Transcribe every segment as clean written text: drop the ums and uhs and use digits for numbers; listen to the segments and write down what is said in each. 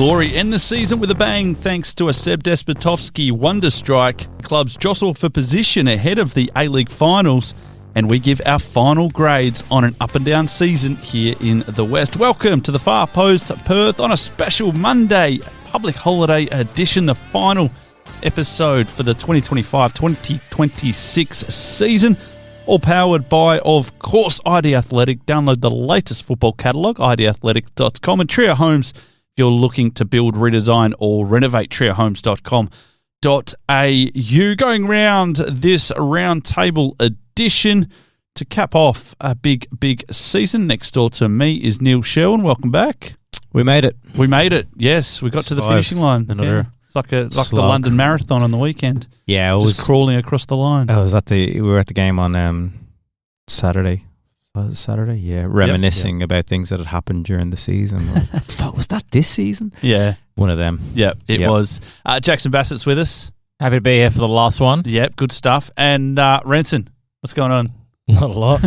Glory end the season with a bang thanks to a Seb Despotovsky wonder strike. Clubs jostle for position ahead of the A-League finals, and we give our final grades on an up and down season here in the West. Welcome to the Far Post Perth on a special Monday public holiday edition, the final episode for the 2025-2026 season. All powered by, of course, ID Athletic. Download the latest football catalogue, idathletic.com, and Trio Homes if you're looking to build, redesign or renovate, triohomes.com.au. Going round this round table edition to cap off a big season. Next door to me is Neil Sherwin. Welcome back. We made it. Yes, we got to the finishing line. Another It's like the London Marathon on the weekend. Yeah, just crawling across the line. We were at the game on Saturday. Was it Saturday? Yeah, reminiscing about things that had happened during the season. Fuck, was that this season? Yeah, one of them. Yep, it was. Jaxon Bassett's with us. Happy to be here for the last one. Yep, good stuff. And Renton, what's going on? Not a lot.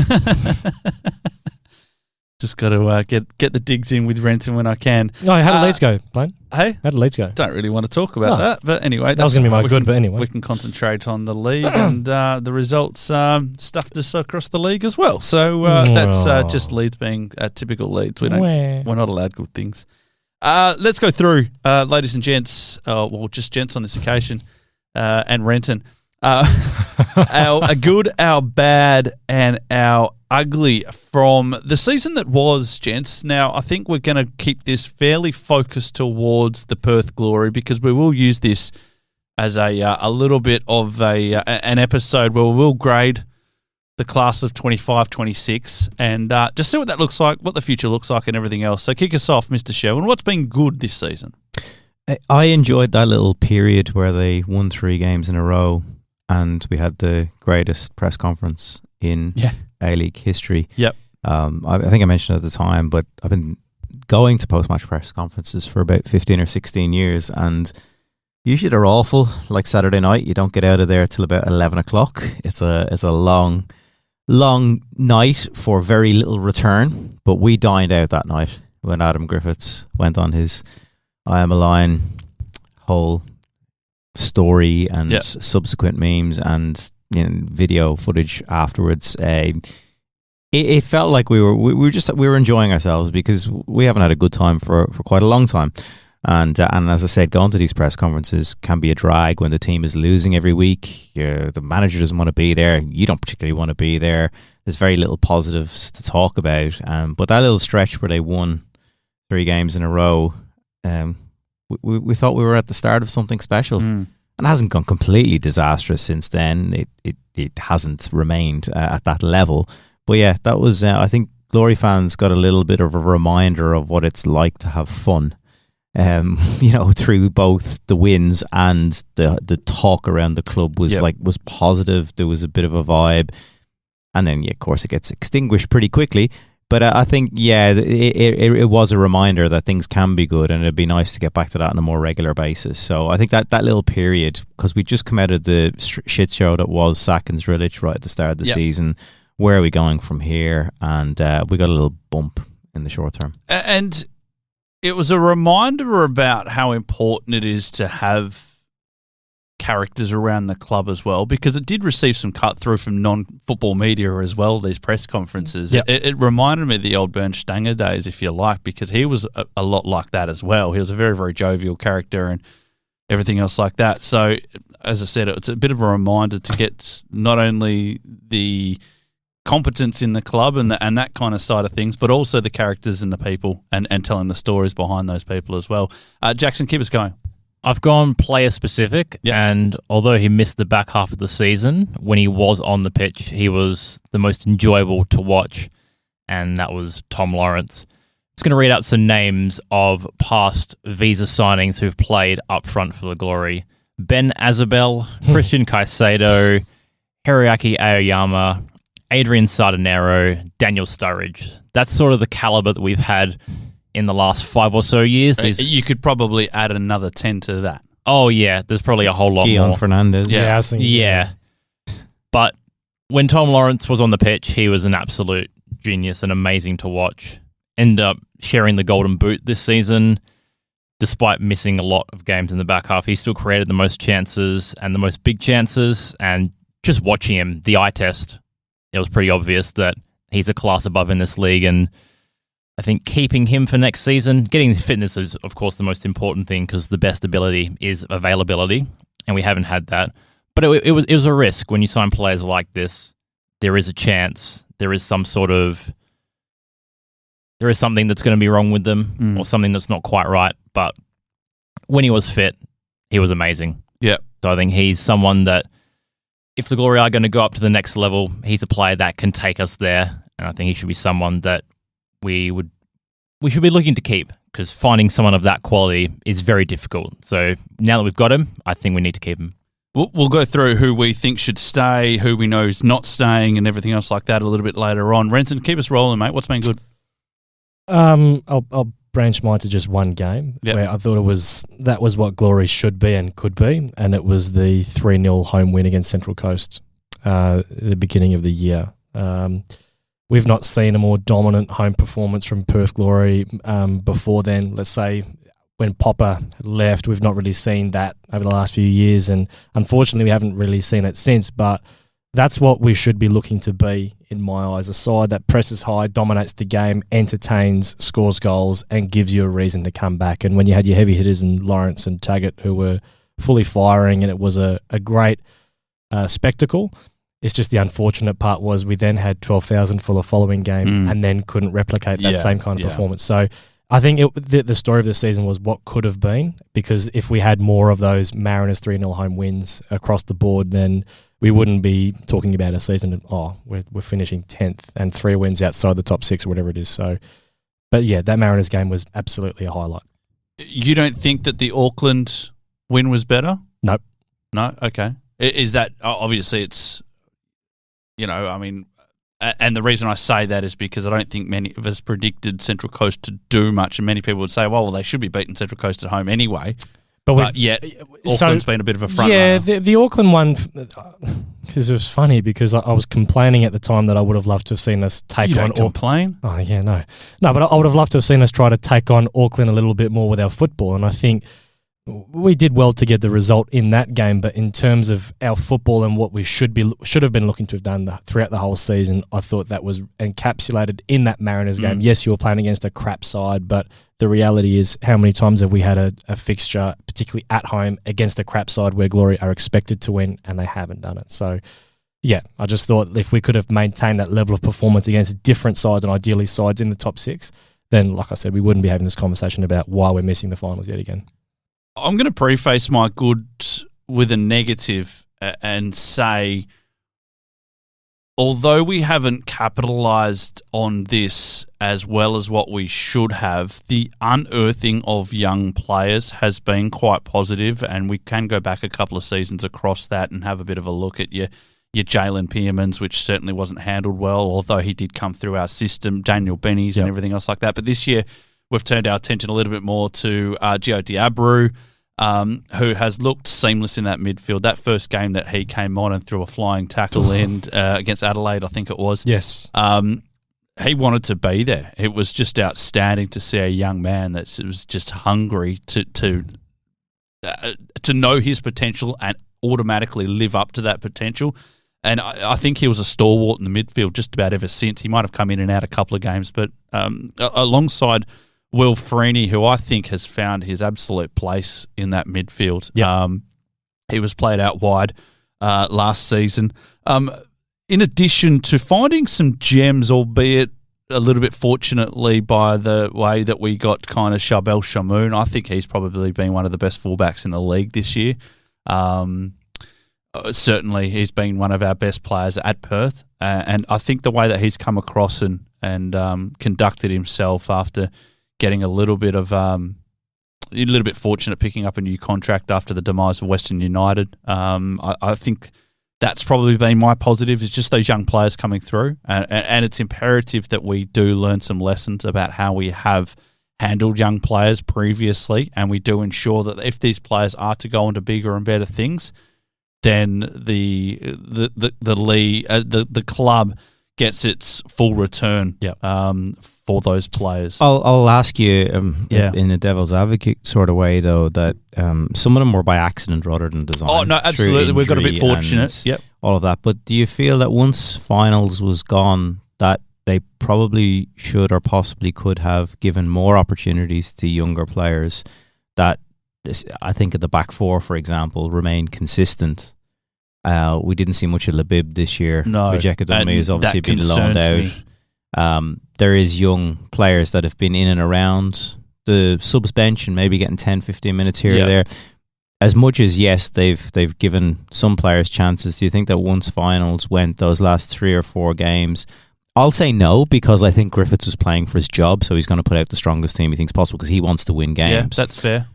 Just got to get the digs in with Renton when I can. No, how did Leeds go, Blayne? Hey? How did Leeds go? Don't really want to talk about that, but anyway. That was going to be my good, but anyway. We can concentrate on the league and the results stuffed us across the league as well. So that's just Leeds being typical Leeds. We're not allowed good things. Let's go through, ladies and gents, well, just gents on this occasion, and Renton. Our good, our bad, and our ugly from the season that was, gents. Now, I think we're going to keep this fairly focused towards the Perth Glory because we will use this as a little bit of an episode where we'll grade the class of 25-26 and just see what that looks like, what the future looks like and everything else. So kick us off, Mr. Sherwin. What's been good this season? I enjoyed that little period where they won 3 games in a row and we had the greatest press conference in A-League history. Yep. I think I mentioned at the time, but I've been going to post-match press conferences for about 15 or 16 years, and usually they're awful. Like Saturday night, you don't get out of there till about 11 o'clock. It's a long night for very little return, but we dined out that night when Adam Griffiths went on his I Am a Lion whole story and subsequent memes and video footage afterwards. It felt like we were enjoying ourselves because we haven't had a good time for quite a long time, and as I said, going to these press conferences can be a drag when the team is losing every week. The manager doesn't want to be there, you don't particularly want to be there. There's very little positives to talk about, but that little stretch where they won 3 games in a row, we thought we were at the start of something special. And it hasn't gone completely disastrous since then. It hasn't remained at that level. But yeah, that was, I think Glory fans got a little bit of a reminder of what it's like to have fun, through both the wins and the talk around the club was was positive. There was a bit of a vibe. And then, of course, it gets extinguished pretty quickly. But I think, it was a reminder that things can be good, and it'd be nice to get back to that on a more regular basis. So I think that little period, because we just come out of the shit show that was Sack and Zdrilic right at the start of the season, where are we going from here? And we got a little bump in the short term. And it was a reminder about how important it is to have characters around the club as well, because it did receive some cut through from non-football media as well, these press conferences. Yep. It reminded me of the old Bernd Stanger days, if you like, because he was a lot like that as well. He was a very, very jovial character and everything else like that. So, as I said, it's a bit of a reminder to get not only the competence in the club and that kind of side of things, but also the characters and the people and telling the stories behind those people as well. Jaxon, keep us going. I've gone player specific, and although he missed the back half of the season, when he was on the pitch, he was the most enjoyable to watch, and that was Tom Lawrence. I'm just going to read out some names of past visa signings who've played up front for the Glory. Ben Azabel, Christian Caicedo, Hiroaki Aoyama, Adrian Sardinero, Daniel Sturridge. That's sort of the caliber that we've had in the last 5 or so years. You could probably add another 10 to that. Oh, yeah. There's probably a whole lot more. Guillaume Fernandez. Yeah, I was thinking, yeah. But when Tom Lawrence was on the pitch, he was an absolute genius and amazing to watch. Ended up sharing the golden boot this season. despite missing a lot of games in the back half, he still created the most chances and the most big chances. And just watching him, the eye test, it was pretty obvious that he's a class above in this league. And I think keeping him for next season, getting fitness is, of course, the most important thing because the best ability is availability, and we haven't had that. But it was a risk when you sign players like this. There is a chance. There is something that's going to be wrong with them or something that's not quite right. But when he was fit, he was amazing. Yeah. So I think he's someone that, if the Glory are going to go up to the next level, he's a player that can take us there. And I think he should be someone that we should be looking to keep, because finding someone of that quality is very difficult. So now that we've got him, I think we need to keep him. We'll go through who we think should stay, who we know is not staying, and everything else like that a little bit later on. Renton, keep us rolling, mate. What's been good? I'll branch mine to just one game where I thought that was what Glory should be and could be, and it was the 3-0 home win against Central Coast at the beginning of the year. We've not seen a more dominant home performance from Perth Glory before then. Let's say when Popper left, we've not really seen that over the last few years, and unfortunately we haven't really seen it since, but that's what we should be looking to be, in my eyes. A side that presses high, dominates the game, entertains, scores goals, and gives you a reason to come back. And when you had your heavy hitters in Lawrence and Taggart who were fully firing, and it was a great spectacle, it's just the unfortunate part was we then had 12,000 for the following game and then couldn't replicate that same kind of performance. So I think the story of the season was what could have been, because if we had more of those Mariners 3-0 home wins across the board, then we wouldn't be talking about a season of, we're finishing 10th and 3 wins outside the top 6 or whatever it is. So, but yeah, that Mariners game was absolutely a highlight. You don't think that the Auckland win was better? Nope. No? Okay. Is that, obviously it's, and the reason I say that is because I don't think many of us predicted Central Coast to do much, and many people would say, well, they should be beating Central Coast at home anyway. But yet, Auckland's been a bit of a front runner. The Auckland one, because it was funny because I was complaining at the time that I would have loved to have seen us take on... You don't complain? Oh, yeah, no. No, but I would have loved to have seen us try to take on Auckland a little bit more with our football, and I think we did well to get the result in that game, but in terms of our football and what we should have been looking to have done throughout the whole season, I thought that was encapsulated in that Mariners game. Yes, you were playing against a crap side, but the reality is, how many times have we had a fixture, particularly at home, against a crap side where Glory are expected to win and they haven't done it? So, yeah, I just thought if we could have maintained that level of performance against different sides and ideally sides in the top 6, then, like I said, we wouldn't be having this conversation about why we're missing the finals yet again. I'm going to preface my good with a negative and say, although we haven't capitalised on this as well as what we should have, the unearthing of young players has been quite positive, and we can go back a couple of seasons across that and have a bit of a look at your Jalen Pearmans, which certainly wasn't handled well, although he did come through our system, Daniel Benny's and everything else like that. But this year, we've turned our attention a little bit more to Gio Diabru, who has looked seamless in that midfield. That first game that he came on and threw a flying tackle against Adelaide, I think it was. Yes. He wanted to be there. It was just outstanding to see a young man that was just hungry to know his potential and automatically live up to that potential. And I think he was a stalwart in the midfield just about ever since. He might have come in and out a couple of games, but alongside Will Freeney, who I think has found his absolute place in that midfield. Yep. He was played out wide last season. In addition to finding some gems, albeit a little bit fortunately by the way that we got kind of Shabel Shamoun, I think he's probably been one of the best fullbacks in the league this year. Certainly, he's been one of our best players at Perth, and I think the way that he's come across and conducted himself after getting a little bit fortunate picking up a new contract after the demise of Western United. I think that's probably been my positive, is just those young players coming through, and it's imperative that we do learn some lessons about how we have handled young players previously, and we do ensure that if these players are to go on to bigger and better things, then the club gets its full return for those players. I'll ask you in a devil's advocate sort of way, though, that some of them were by accident rather than design. Oh, no, absolutely. We've got a bit fortunate. Yep. All of that. But do you feel that once finals was gone, that they probably should or possibly could have given more opportunities to younger players that, I think at the back four, for example, remained consistent? We didn't see much of Labib this year. No. Ojeka has obviously been loaned out. There is young players that have been in and around the subs bench and maybe getting 10, 15 minutes here or there. As much as, yes, they've given some players chances, do you think that once finals went, those last 3 or 4 games, I'll say no, because I think Griffiths was playing for his job, so he's going to put out the strongest team he thinks possible because he wants to win games. Yeah, that's fair.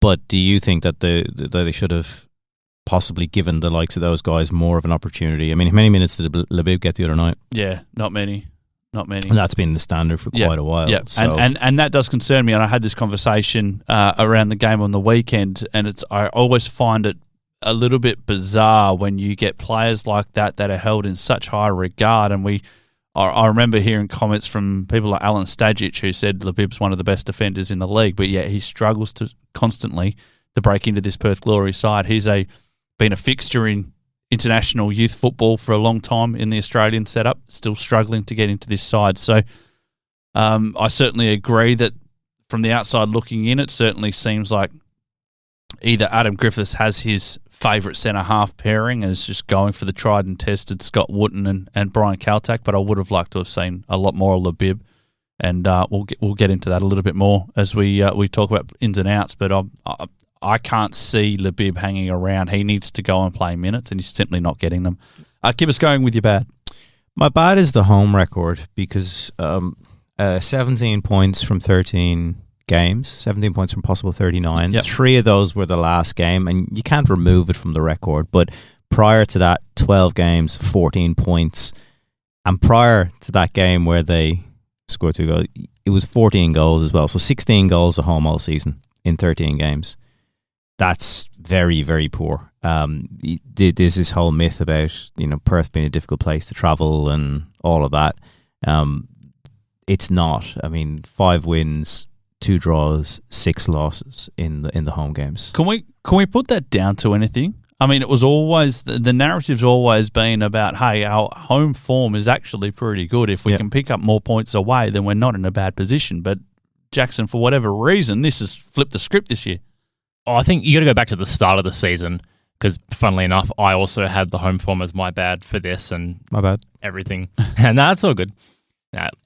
But do you think that they should have possibly given the likes of those guys more of an opportunity? I mean, how many minutes did Labib get the other night? Yeah, not many. And that's been the standard for quite a while. Yeah, so. and that does concern me. And I had this conversation around the game on the weekend, and I always find it a little bit bizarre when you get players like that are held in such high regard. And I remember hearing comments from people like Alan Stajic, who said Labib's one of the best defenders in the league, but yet he struggles constantly to break into this Perth Glory side. He's been a fixture in international youth football for a long time in the Australian setup, still struggling to get into this side. So I certainly agree that from the outside looking in, it certainly seems like either Adam Griffiths has his favourite centre-half pairing and is just going for the tried and tested Scott Wooten and Brian Kaltak, but I would have liked to have seen a lot more of Labib, and we'll get into that a little bit more as we talk about ins and outs, but I can't see Labib hanging around. He needs to go and play minutes, and he's simply not getting them. Keep us going with your bad. My bad is the home record, because 17 points from 13 games, 17 points from possible 39. Yep. 3 of those were the last game, and you can't remove it from the record. But prior to that, 12 games, 14 points. And prior to that game where they scored 2 goals, it was 14 goals as well. So 16 goals at home all season in 13 games. That's very, very poor. There's this whole myth about Perth being a difficult place to travel and all of that. It's not. I mean, 5 wins, 2 draws, 6 losses in the home games. Can we put that down to anything? I mean, it was always the narrative's always been about, hey, our home form is actually pretty good. If we can pick up more points away, then we're not in a bad position. But Jaxon, for whatever reason, this has flipped the script this year. Oh, I think you got to go back to the start of the season, because funnily enough, I also had the home form as my bad for this and my bad everything. And that's all good.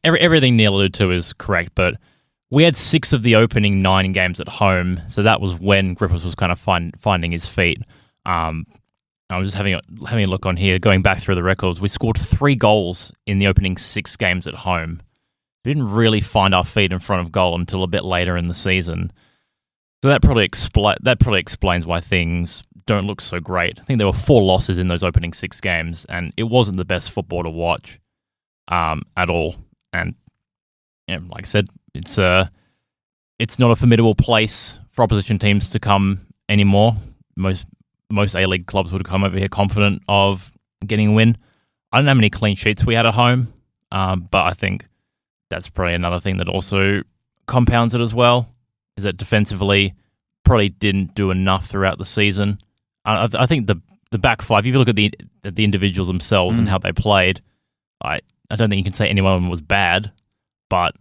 Everything Neil alluded to is correct, but we had 6 of the opening 9 games at home, so that was when Griffiths was kind of finding his feet. I was just having a look on here, going back through the records. We scored 3 goals in the opening 6 games at home. We didn't really find our feet in front of goal until a bit later in the season. So that probably explains why things don't look so great. I think there were 4 losses in those opening 6 games, and it wasn't the best football to watch at all. And like I said, it's not a formidable place for opposition teams to come anymore. Most A-League clubs would come over here confident of getting a win. I don't know how many clean sheets we had at home, but I think that's probably another thing that also compounds it as well, is that defensively probably didn't do enough throughout the season. I think the back 5, if you look at the individuals themselves and how they played, I don't think you can say any one of them was bad, but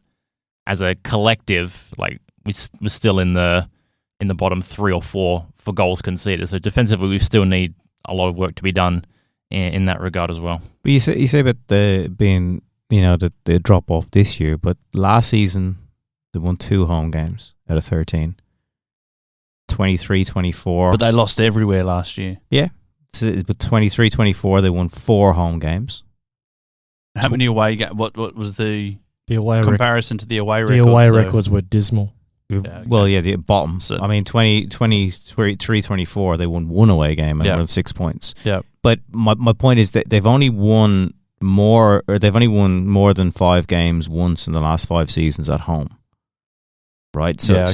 as a collective, like we're still in the bottom 3 or 4 for goals conceded. So defensively, we still need a lot of work to be done in that regard as well. But you say about the drop off this year, but last season they won 2 home games out of 13. 23-24. But they lost everywhere last year. Yeah. But 23-24, they won 4 home games. How many away games? What was the away comparison to the away records? The away records were dismal. Yeah, okay. Well, yeah, the bottom. So, I mean, 23-24, they won 1 away game and won 6 points. Yeah. But my point is that they've only won more than 5 games once in the last 5 seasons at home. right? So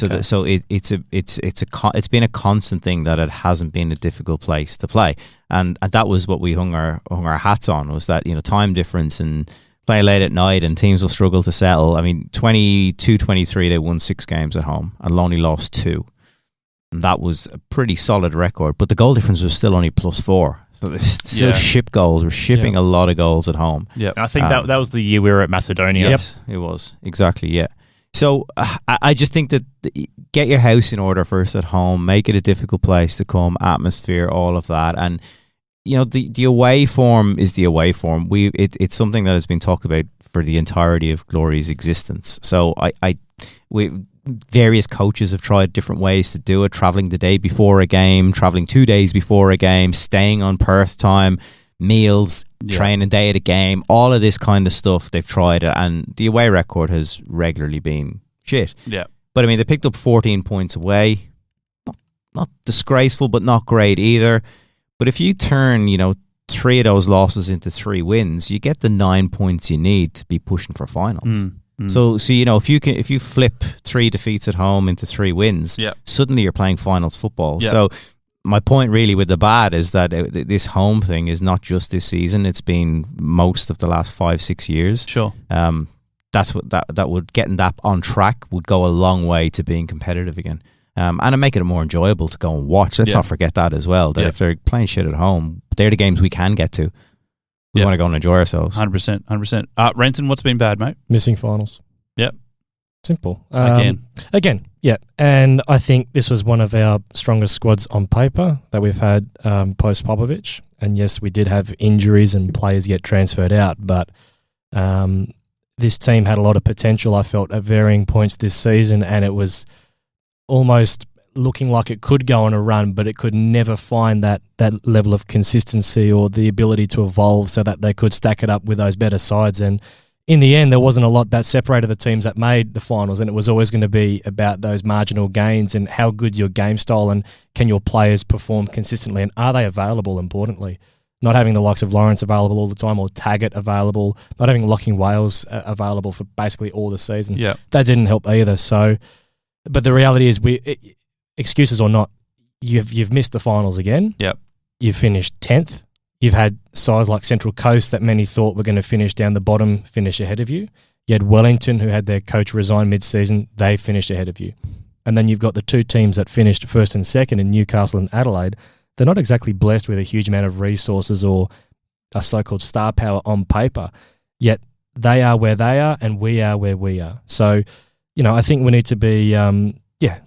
it's been a constant thing that it hasn't been a difficult place to play, and that was what we hung our hats on, was that, you know, time difference and play late at night and teams will struggle to settle. I mean, 22-23 they won 6 games at home and only lost 2. And that was a pretty solid record, but the goal difference was still only +4. So they still ship goals. We're shipping a lot of goals at home. Yeah, I think that was the year we were at Macedonia. Yes, it was. Exactly, yeah. So I just think that get your house in order first at home, make it a difficult place to come, atmosphere, all of that. And, you know, the away form is the away form. It's something that has been talked about for the entirety of Glory's existence. So various coaches have tried different ways to do it, travelling the day before a game, travelling 2 days before a game, staying on Perth time, meals, training day at a game, all of this kind of stuff they've tried, and the away record has regularly been shit. Yeah. But I mean, they picked up 14 points away. Not disgraceful, but not great either. But if you turn, you know, 3 of those losses into 3 wins, you get the 9 points you need to be pushing for finals. So you know, if you flip 3 defeats at home into 3 wins, suddenly you're playing finals football. Yeah. So my point really with the bad is that this home thing is not just this season; it's been most of the last 5-6 years. Sure. That's what that would, getting that on track would go a long way to being competitive again. And it'd make it more enjoyable to go and watch. Let's not forget that as well. That if they're playing shit at home, they're the games we can get to. We want to go and enjoy ourselves. 100%. Renton, what's been bad, mate? Missing finals. Yep. Simple. Again, yeah. And I think this was one of our strongest squads on paper that we've had post Popovic. And yes, we did have injuries and players get transferred out, but this team had a lot of potential, I felt, at varying points this season, and it was almost looking like it could go on a run, but it could never find that level of consistency or the ability to evolve so that they could stack it up with those better sides. And in the end, there wasn't a lot that separated the teams that made the finals, and it was always going to be about those marginal gains and how good's your game style and can your players perform consistently and are they available, importantly. Not having the likes of Lawrence available all the time or Taggart available, not having Locking Wales available for basically all the season. Yeah. That didn't help either. So, but the reality is excuses or not, you've missed the finals again. Yep. You've finished 10th. You've had sides like Central Coast that many thought were going to finish down the bottom, finish ahead of you. You had Wellington, who had their coach resign mid-season. They finished ahead of you. And then you've got the 2 teams that finished first and second in Newcastle and Adelaide. They're not exactly blessed with a huge amount of resources or a so-called star power on paper, yet they are where they are and we are where we are. So, you know, I think we need to be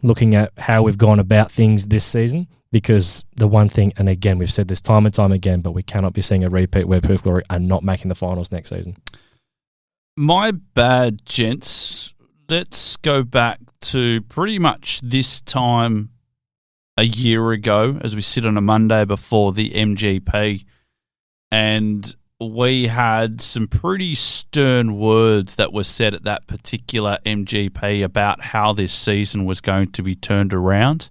looking at how we've gone about things this season, because the one thing, and again, we've said this time and time again, but we cannot be seeing a repeat where Perth Glory are not making the finals next season. My bad, gents. Let's go back to pretty much this time a year ago as we sit on a Monday before the MGP, and we had some pretty stern words that were said at that particular MGP about how this season was going to be turned around.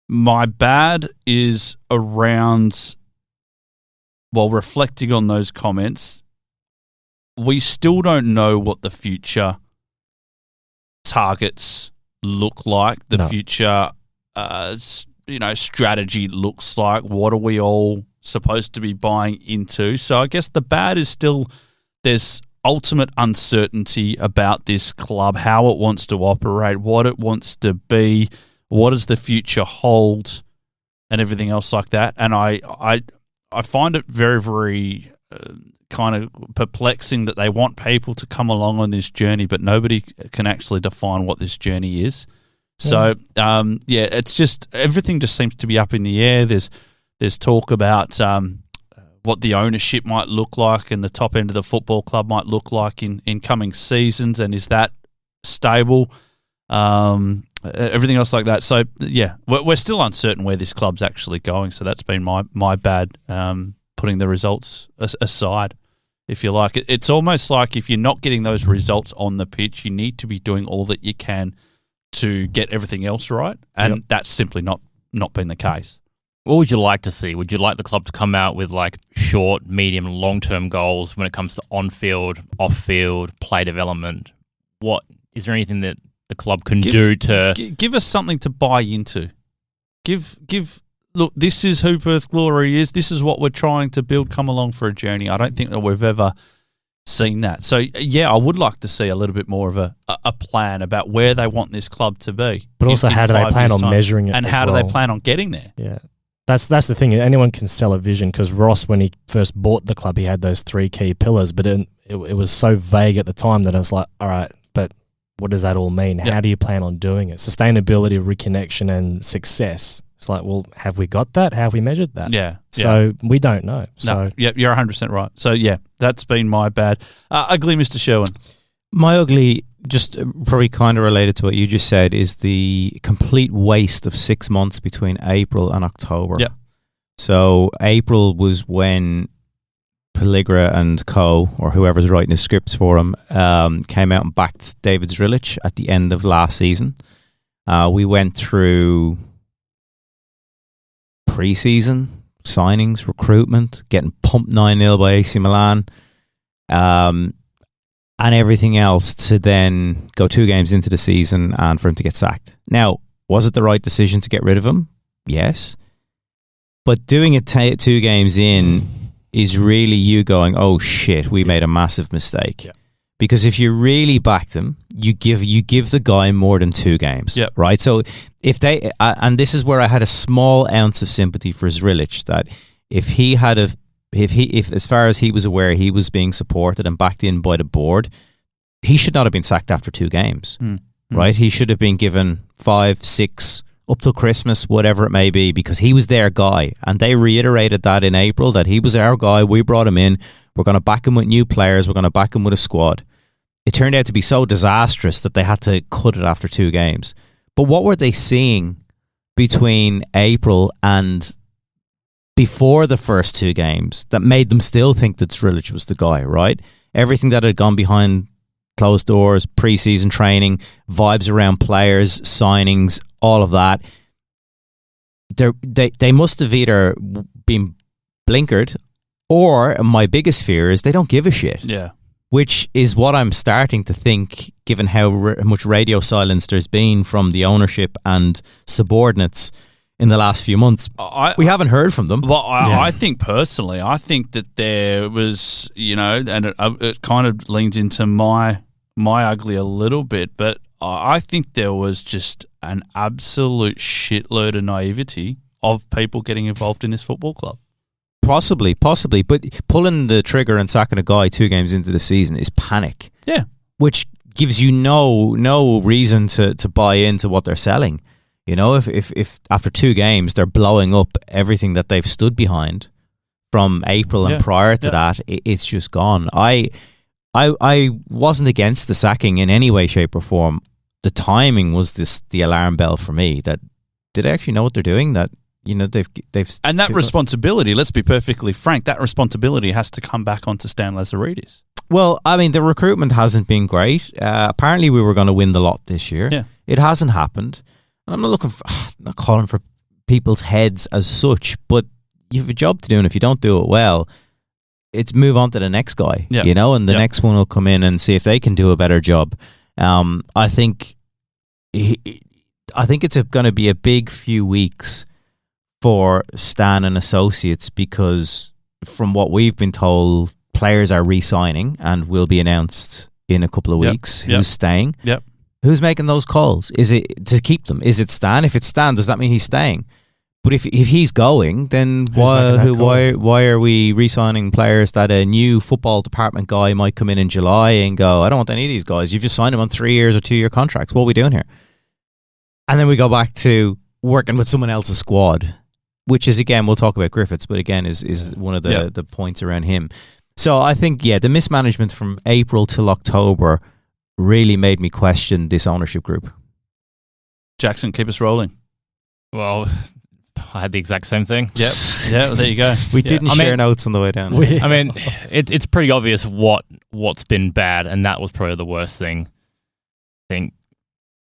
My bad is around, while reflecting on those comments, we still don't know what the future targets look like, the future strategy looks like. What are we all supposed to be buying into? So I guess the bad is still there's ultimate uncertainty about this club, how it wants to operate, what it wants to be, what does the future hold, and everything else like that. And I find it very, very kind of perplexing that they want people to come along on this journey, but nobody can actually define what this journey is. So, it's just everything just seems to be up in the air. There's talk about what the ownership might look like and the top end of the football club might look like in coming seasons, and is that stable? Everything else like that. So, we're still uncertain where this club's actually going. So that's been my bad, putting the results aside, if you like. It's almost like if you're not getting those results on the pitch, you need to be doing all that you can to get everything else right, and that's simply not been the case. What would you like to see? Would you like the club to come out with like short, medium, long-term goals when it comes to on-field, off-field, play development? What is there anything that the club can do to give us something to buy into. Look, this is who Perth Glory is. This is what we're trying to build. Come along for a journey. I don't think that we've ever seen that. So, yeah, I would like to see a little bit more of a plan about where they want this club to be. But also, how do they plan on measuring it? And how do they plan on getting there? Yeah. That's the thing. Anyone can sell a vision, because Ross, when he first bought the club, he had those 3 key pillars, but it was so vague at the time that I was like, all right, but what does that all mean? How do you plan on doing it? Sustainability, reconnection, and success. It's like, well, have we got that? How have we measured that? Yeah. So we don't know. No, yeah, you're 100% right. So, yeah, that's been my bad. Ugly Mr. Sherwin. My ugly, just probably kind of related to what you just said, is the complete waste of 6 months between April and October. Yep. So April was when Pelligra and co, or whoever's writing the scripts for him, came out and backed David Zdrilic at the end of last season. We went through pre-season, signings, recruitment, getting pumped 9-0 by AC Milan, and everything else to then go 2 games into the season and for him to get sacked. Now, was it the right decision to get rid of him? Yes. But doing it 2 games in is really you going, oh shit, we made a massive mistake. Yeah. Because if you really backed him, you give the guy more than 2 games, right? So if they, and this is where I had a small ounce of sympathy for Zdrilic, that if as far as he was aware, he was being supported and backed in by the board, he should not have been sacked after 2 games, right? He should have been given 5, 6, up till Christmas, whatever it may be, because he was their guy. And they reiterated that in April, that he was our guy. We brought him in. We're going to back him with new players. We're going to back him with a squad. It turned out to be so disastrous that they had to cut it after 2 games. But what were they seeing between April and before the first 2 games that made them still think that Zdrilic was the guy, right? Everything that had gone behind closed doors, pre-season training, vibes around players, signings, all of that. They must have either been blinkered, or my biggest fear is they don't give a shit. Yeah. Which is what I'm starting to think, given how much radio silence there's been from the ownership and subordinates in the last few months. We haven't heard from them. Well, I think personally, I think that there was, and it kind of leans into my ugly a little bit, but I think there was just an absolute shitload of naivety of people getting involved in this football club. Possibly, but pulling the trigger and sacking a guy 2 games into the season is panic. Yeah. Which gives you no reason to buy into what they're selling. If after 2 games they're blowing up everything that they've stood behind from April and prior to that, it's just gone. I wasn't against the sacking in any way, shape or form. The timing was the alarm bell for me. That did they actually know what they're doing? That they've and that responsibility. Let's be perfectly frank. That responsibility has to come back onto Stan Lazaridis. Well, I mean, the recruitment hasn't been great. Apparently, we were going to win the lot this year. Yeah. It hasn't happened. And I'm not calling for people's heads as such, but you have a job to do, and if you don't do it well, it's move on to the next guy, and the next one will come in and see if they can do a better job. I think it's going to be a big few weeks for Stan and associates, because from what we've been told, players are re-signing and will be announced in a couple of weeks who's staying. Yep. Who's making those calls? Is it to keep them? Is it Stan? If it's Stan, does that mean he's staying? But if he's going, then why are we re-signing players that a new football department guy might come in July and go, I don't want any of these guys. You've just signed them on 3 years or 2-year contracts. What are we doing here? And then we go back to working with someone else's squad, which is, again, we'll talk about Griffiths, but again is one of the points around him. So I think, the mismanagement from April till October really made me question this ownership group. Jaxon, keep us rolling. Well, I had the exact same thing. Yep. Yeah, well, there you go. We didn't share notes on the way down. I mean, it's pretty obvious what's been bad, and that was probably the worst thing. I think,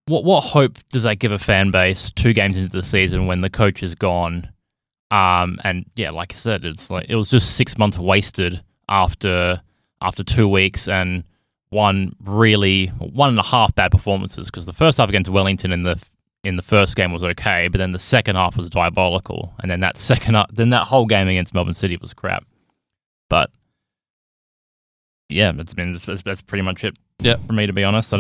what hope does that give a fan base 2 games into the season when the coach is gone? And like I said, it's like it was just 6 months wasted after 2 weeks, and one and a half bad performances, because the first half against Wellington in the first game was okay, but then the second half was diabolical, and then that whole game against Melbourne City was crap. But yeah, that's pretty much it. For me, to be honest. I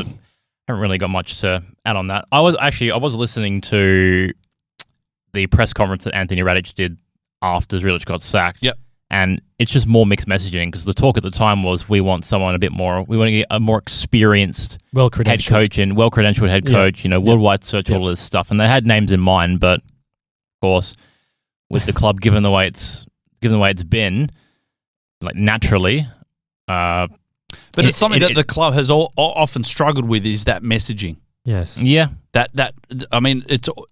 haven't really got much to add on that. I was listening to the press conference that Anthony Radic did after Zdrilic got sacked. Yep. And it's just more mixed messaging, because the talk at the time was we want someone we want to get a more experienced head coach and well-credentialed head coach, worldwide search, all of this stuff. And they had names in mind, but of course, with the club given the way it's been, like naturally. But it's something that the club has often struggled with, is that messaging. Yes. Yeah.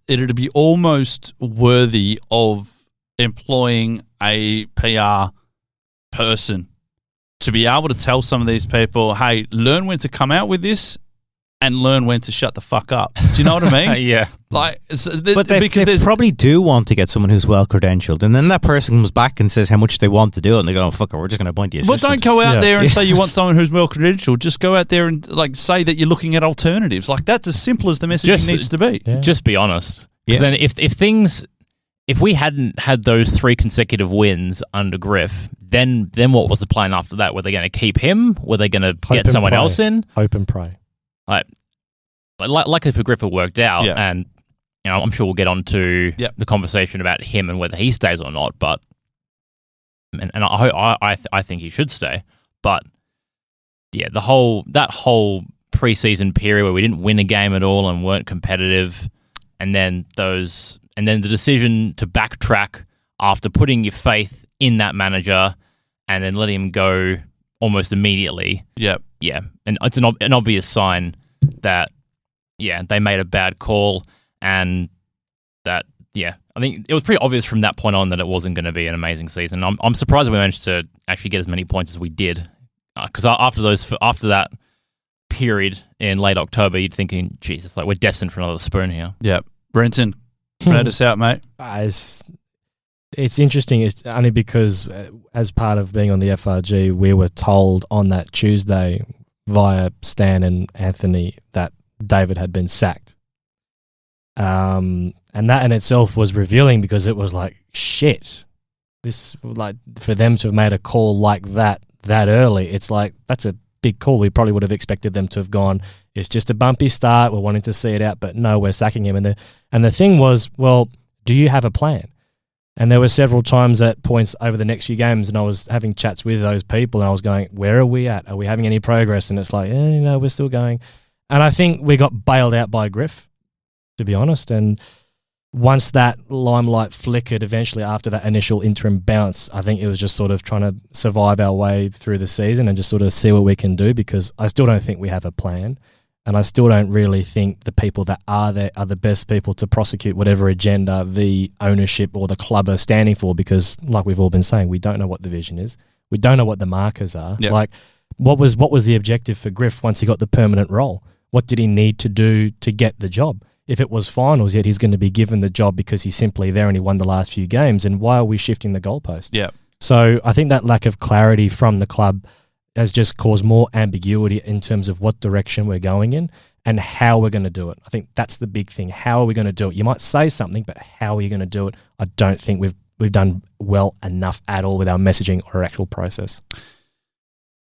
It'd be almost worthy of employing a PR person to be able to tell some of these people, hey, learn when to come out with this and learn when to shut the fuck up. Do you know what I mean? Yeah. But they probably do want to get someone who's well credentialed, and then that person comes back and says how much they want to do it, and they go, "Oh, fuck it, we're just going to appoint you." But don't go out there and say you want someone who's well credentialed. Just go out there and say that you're looking at alternatives. Like, that's as simple as the messaging needs to be. Yeah. Just be honest. Because then if we hadn't had those 3 consecutive wins under Griff, then what was the plan after that? Were they going to keep him? Were they going to get someone else in? Hope and pray. Luckily for Griff, it worked out, and I'm sure we'll get on to the conversation about him and whether he stays or not. But I think he should stay. But yeah, that whole preseason period where we didn't win a game at all and weren't competitive, and then the decision to backtrack after putting your faith in that manager and then letting him go almost immediately. Yeah, and it's an obvious sign that they made a bad call, and that I think it was pretty obvious from that point on that it wasn't going to be an amazing season. I'm surprised we managed to actually get as many points as we did, because after that period in late October, you'd thinking, Jesus, like we're destined for another spoon here. Yeah, Renton, round us out, mate. It's interesting. It's only because as part of being on the FRG, we were told on that Tuesday via Stan and Anthony that David had been sacked. And that in itself was revealing, because it was like, shit, this, like, for them to have made a call like that early, it's like, that's a big call. We probably would have expected them to have gone, it's just a bumpy start, we're wanting to see it out, but no, we're sacking him. And the thing was, well, do you have a plan? And there were several times at points over the next few games, and I was having chats with those people, and I was going, where are we at? Are we having any progress? And it's like, we're still going. And I think we got bailed out by Griff, to be honest. And once that limelight flickered eventually after that initial interim bounce, I think it was just sort of trying to survive our way through the season and just sort of see what we can do, because I still don't think we have a plan. And I still don't really think the people that are there are the best people to prosecute whatever agenda the ownership or the club are standing for, because like we've all been saying, we don't know what the vision is. We don't know what the markers are. Yep. Like, what was the objective for Griff once he got the permanent role? What did he need to do to get the job? If it was finals, yet he's going to be given the job because he's simply there and he won the last few games. And why are we shifting the goalpost? Yeah. So I think that lack of clarity from the club has just caused more ambiguity in terms of what direction we're going in and how we're going to do it. I think that's the big thing. How are we going to do it? You might say something, but how are you going to do it? I don't think we've done well enough at all with our messaging or actual process.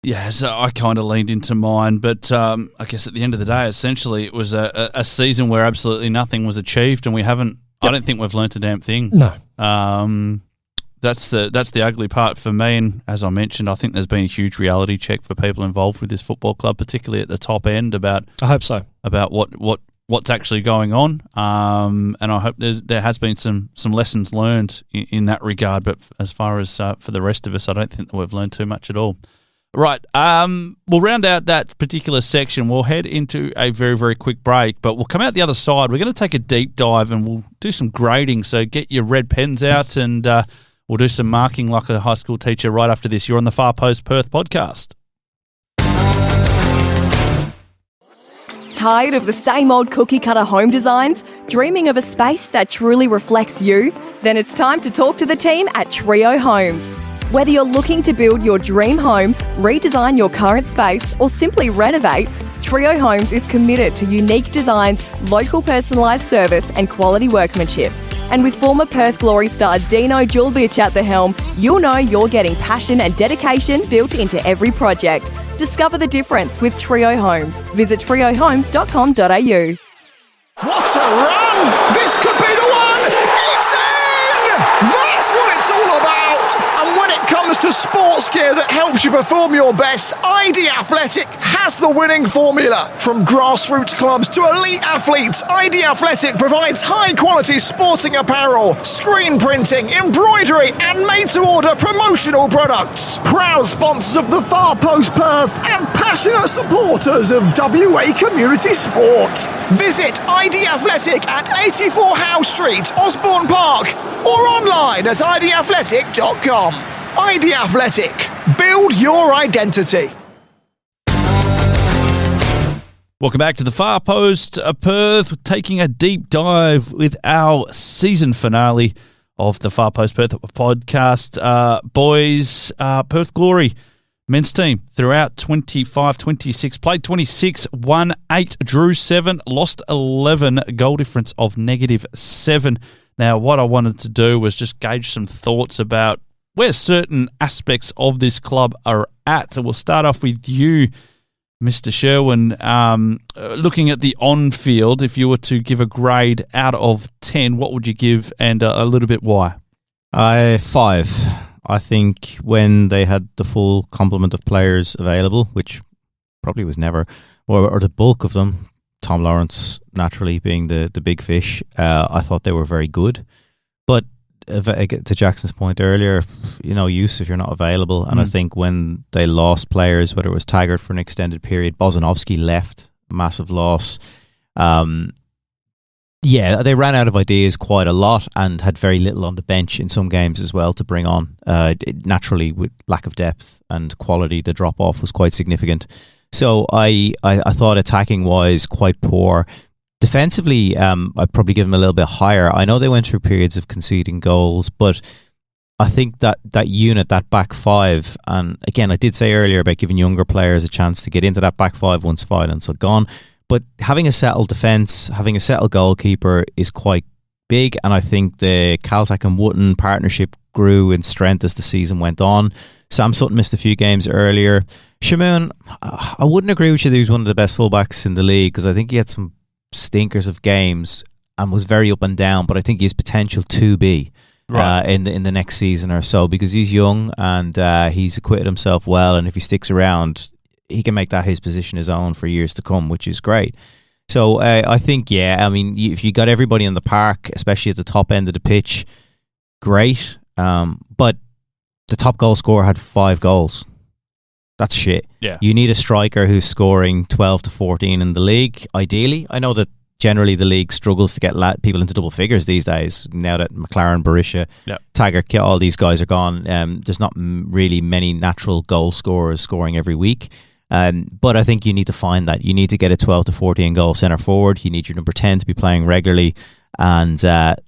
Yeah, so I kind of leaned into mine, but I guess at the end of the day, essentially it was a season where absolutely nothing was achieved, and we haven't. Yep. I don't think we've learnt a damn thing. No. That's the ugly part for me, and as I mentioned, I think there's been a huge reality check for people involved with this football club, particularly at the top end. I hope so. About what's actually going on, and I hope there has been some lessons learned in that regard. But as far as for the rest of us, I don't think that we've learned too much at all. Right, we'll round out that particular section. We'll head into a very, very quick break, but we'll come out the other side. We're going to take a deep dive and we'll do some grading, so get your red pens out and we'll do some marking like a high school teacher right after this. You're on the Far Post Perth podcast. Tired of the same old cookie-cutter home designs? Dreaming of a space that truly reflects you? Then it's time to talk to the team at Trio Homes. Whether you're looking to build your dream home, redesign your current space, or simply renovate, Trio Homes is committed to unique designs, local personalised service and quality workmanship. And with former Perth Glory star Dino Julbich at the helm, you'll know you're getting passion and dedication built into every project. Discover the difference with Trio Homes. Visit triohomes.com.au. What a run! This could be the one! It's in! That's what it's all about! And when it comes to sports gear that helps you perform your best, ID Athletic has the winning formula. From grassroots clubs to elite athletes, ID Athletic provides high-quality sporting apparel, screen printing, embroidery, and made-to-order promotional products. Proud sponsors of the Far Post Perth and passionate supporters of WA community sport. Visit ID Athletic at 84 Howe Street, Osborne Park, or online at idathletic.com. ID Athletic. Build your identity. Welcome back to the Far Post Perth, taking a deep dive with our season finale of the Far Post Perth podcast. Boys, Perth Glory men's team throughout 25-26, played 26, won 8, drew 7, lost 11, goal difference of -7. Now, what I wanted to do was just gauge some thoughts about where certain aspects of this club are at. So we'll start off with you, Mr. Sherwin. Looking at the on-field, if you were to give a grade out of 10, what would you give, and a little bit why? 5. I think when they had the full complement of players available, which probably was never, or the bulk of them, Tom Lawrence naturally being the big fish, I thought they were very good. But to Jackson's point earlier, use if you're not available. And I think when they lost players, whether it was Taggart for an extended period, Bozanovsky left, massive loss. They ran out of ideas quite a lot and had very little on the bench in some games as well to bring on. Naturally, with lack of depth and quality, the drop-off was quite significant. So I thought attacking-wise quite poor. Defensively, I'd probably give them a little bit higher. I know they went through periods of conceding goals, but I think that unit, that back five, and again, I did say earlier about giving younger players a chance to get into that back five once violence had gone, but having a settled defence, having a settled goalkeeper is quite big, and I think the Caltech and Wootton partnership grew in strength as the season went on. Sam Sutton missed a few games earlier. Shamoon, I wouldn't agree with you that he was one of the best fullbacks in the league, because I think he had some stinkers of games and was very up and down, but I think he has potential to be in the next season or so, because he's young and he's acquitted himself well, and if he sticks around, he can make that his position his own for years to come, which is great. So I think, if you got everybody in the park, especially at the top end of the pitch, great. But the top goal scorer had 5 goals. That's shit. Yeah. You need a striker who's scoring 12 to 14 in the league, ideally. I know that generally the league struggles to get people into double figures these days, now that McLaren, Barisha, Taggart, all these guys are gone. There's not really many natural goal scorers scoring every week. But I think you need to find that. You need to get a 12 to 14 goal centre forward. You need your number 10 to be playing regularly, and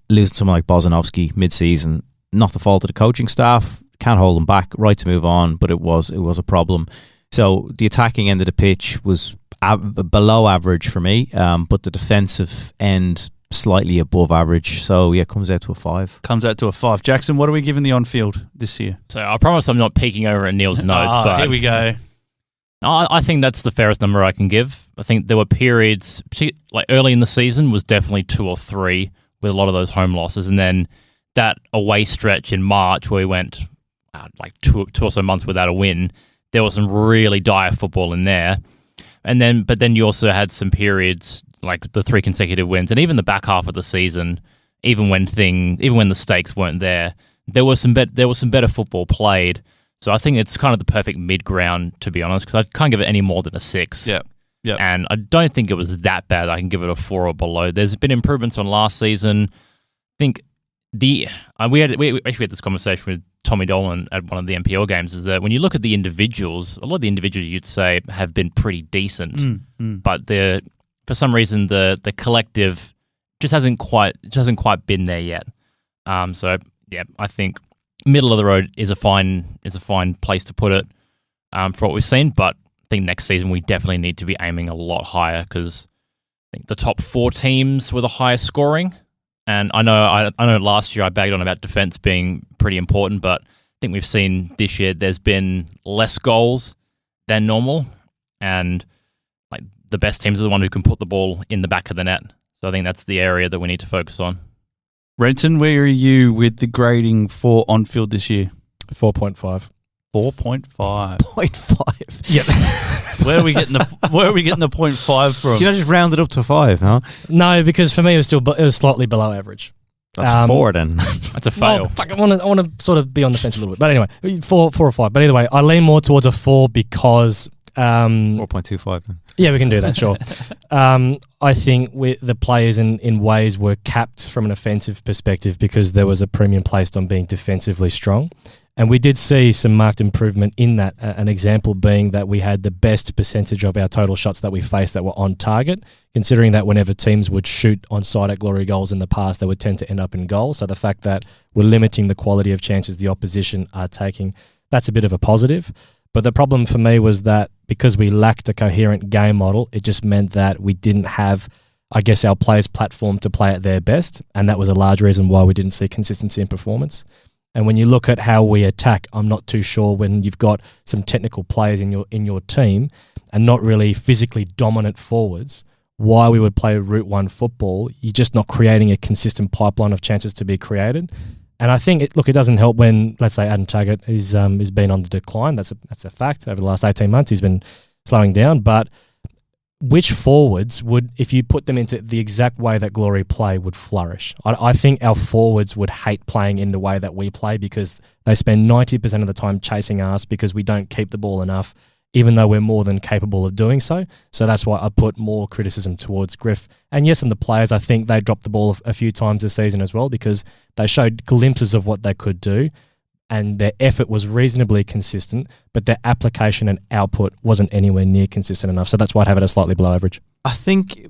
losing someone like Bozanovsky mid-season, not the fault of the coaching staff, can't hold them back, right to move on, but it was a problem. So the attacking end of the pitch was below average for me, but the defensive end slightly above average. So yeah, it comes out to a 5. Comes out to a 5. Jackson, what are we giving the on-field this year? So I promise I'm not peeking over at Neil's notes, but here we go. I think that's the fairest number I can give. I think there were periods, like early in the season was definitely 2 or 3 with a lot of those home losses, and then that away stretch in March where we went like two or so months without a win, there was some really dire football in there. But then you also had some periods like the 3 consecutive wins, and even the back half of the season, even when the stakes weren't there was some better football played. So I think it's kind of the perfect mid-ground, to be honest, because I can't give it any more than a 6. Yeah. And I don't think it was that bad. I can give it a 4 or below. There's been improvements on last season. I think we actually had this conversation with Tommy Dolan at one of the NPL games, is that when you look at the individuals, a lot of the individuals you'd say have been pretty decent, but for some reason the collective just hasn't quite been there yet. So yeah, I think middle of the road is a fine place to put it for what we've seen. But I think next season we definitely need to be aiming a lot higher, because I think the top 4 teams were the highest scoring. And I know last year I bagged on about defense being pretty important, but I think we've seen this year there's been less goals than normal, and like the best teams are the one who can put the ball in the back of the net. So I think that's the area that we need to focus on. Renton, where are you with the grading for on-field this year? 4.5. 4.5. 0.5. Yep. Where are we getting the 0.5 from? You know, just round it up to 5, no? No, because for me it was slightly below average. That's 4 then. That's a fail. Fuck, I want to sort of be on the fence a little bit. But anyway, 4 or 5. But either way, I lean more towards a 4 because 4.25 then. Yeah, we can do that, sure. I think the players in ways were capped from an offensive perspective because there was a premium placed on being defensively strong. And we did see some marked improvement in that, an example being that we had the best percentage of our total shots that we faced that were on target, considering that whenever teams would shoot on side at Glory goals in the past, they would tend to end up in goal. So the fact that we're limiting the quality of chances the opposition are taking, that's a bit of a positive. But the problem for me was that because we lacked a coherent game model, it just meant that we didn't have, I guess, our players' platform to play at their best. And that was a large reason why we didn't see consistency in performance. And when you look at how we attack, I'm not too sure when you've got some technical players in your team and not really physically dominant forwards, why we would play Route 1 football. You're just not creating a consistent pipeline of chances to be created. And I think it doesn't help when, let's say, Adam Taggart is been on the decline. That's a fact. Over the last 18 months, he's been slowing down. But which forwards would, if you put them into the exact way that Glory play, would flourish? I think our forwards would hate playing in the way that we play because they spend 90% of the time chasing us because we don't keep the ball enough, even though we're more than capable of doing so. So that's why I put more criticism towards Griff. And yes, and the players, I think they dropped the ball a few times this season as well because they showed glimpses of what they could do and their effort was reasonably consistent, but their application and output wasn't anywhere near consistent enough. So that's why I'd have it a slightly below average. I think,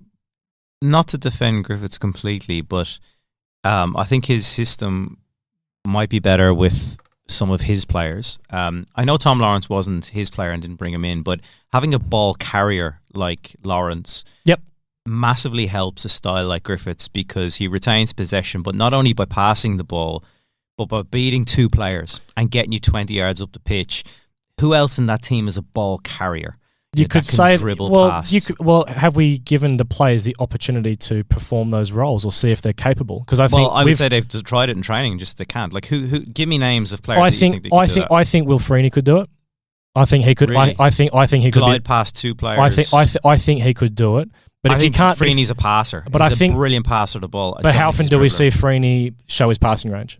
not to defend Griffiths completely, but I think his system might be better with some of his players. I know Tom Lawrence wasn't his player and didn't bring him in, but having a ball carrier like Lawrence massively helps a style like Griffiths because he retains possession, but not only by passing the ball, but by beating 2 players and getting you 20 yards up the pitch. Who else in that team is a ball carrier? You could say, past? Have we given the players the opportunity to perform those roles or see if they're capable? Because I would say they've tried it in training, just they can't. Like who? Give me names of players. I think Will Freeney could do it. I think he could. Really? I think he could glide past 2 players. I think he could do it. But if you can't, Freeney's a passer. But he's I think a brilliant passer of the ball. But how often do we see Freeney show his passing range?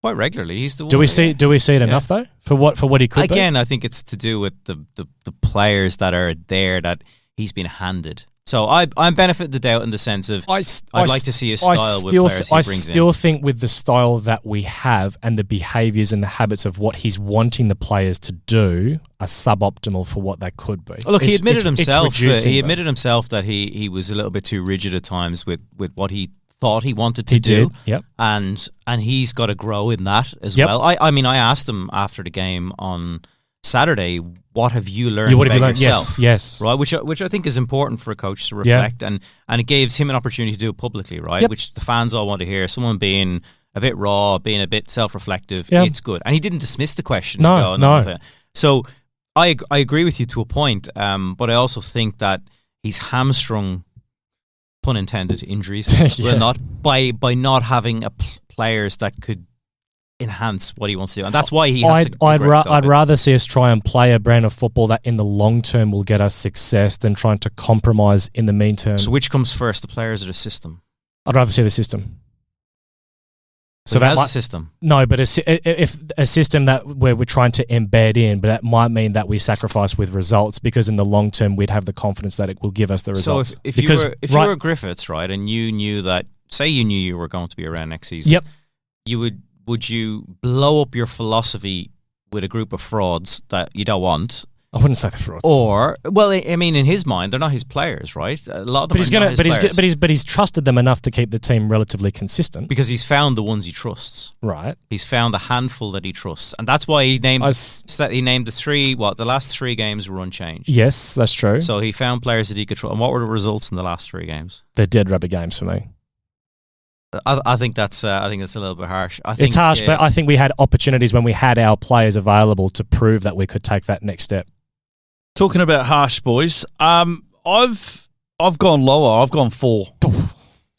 Quite regularly. He's the one. Do we see it enough though for what he could Again, be? I think it's to do with the players that are there that he's been handed. So I'm benefit the doubt in the sense of I'd like to see a style with players he brings in. I still think with the style that we have and the behaviours and the habits of what he's wanting the players to do are suboptimal for what they could be. Look, he admitted himself. He admitted himself that he was a little bit too rigid at times with what he thought he wanted to do. Yep. And he's got to grow in that as well. I mean, I asked him after the game on Saturday, what have you learned about yourself? Yes. Right, which I think is important for a coach to reflect, and it gives him an opportunity to do it publicly, right? Which the fans all want to hear. Someone being a bit raw, being a bit self-reflective, it's good. And he didn't dismiss the question. No. So I agree with you to a point, but I also think that he's hamstrung, pun intended, injuries, by not having players that could enhance what he wants to do, and that's why he has I'd rather see us try and play a brand of football that in the long term will get us success than trying to compromise in the mean term. So which comes first, the players or the system? I'd rather see the system. So that's a system. No, but if a system that where we're trying to embed in, but that might mean that we sacrifice with results because in the long term we'd have the confidence that it will give us the results. So if you were Griffiths, right, and you knew that, say you knew you were going to be around next season, would you blow up your philosophy with a group of frauds that you don't want I wouldn't say the frauds. Or, well, I mean, in his mind, they're not his players, right? A lot of them but he's trusted them enough to keep the team relatively consistent because he's found the ones he trusts. Right. He's found a handful that he trusts, and that's why he named the last 3 games were unchanged. Yes, that's true. So he found players that he could trust. And what were the results in the last 3 games? They're dead rubber games for me. I think that's a little bit harsh. It's harsh, but I think we had opportunities when we had our players available to prove that we could take that next step. Talking about harsh, boys, I've gone lower. I've gone 4.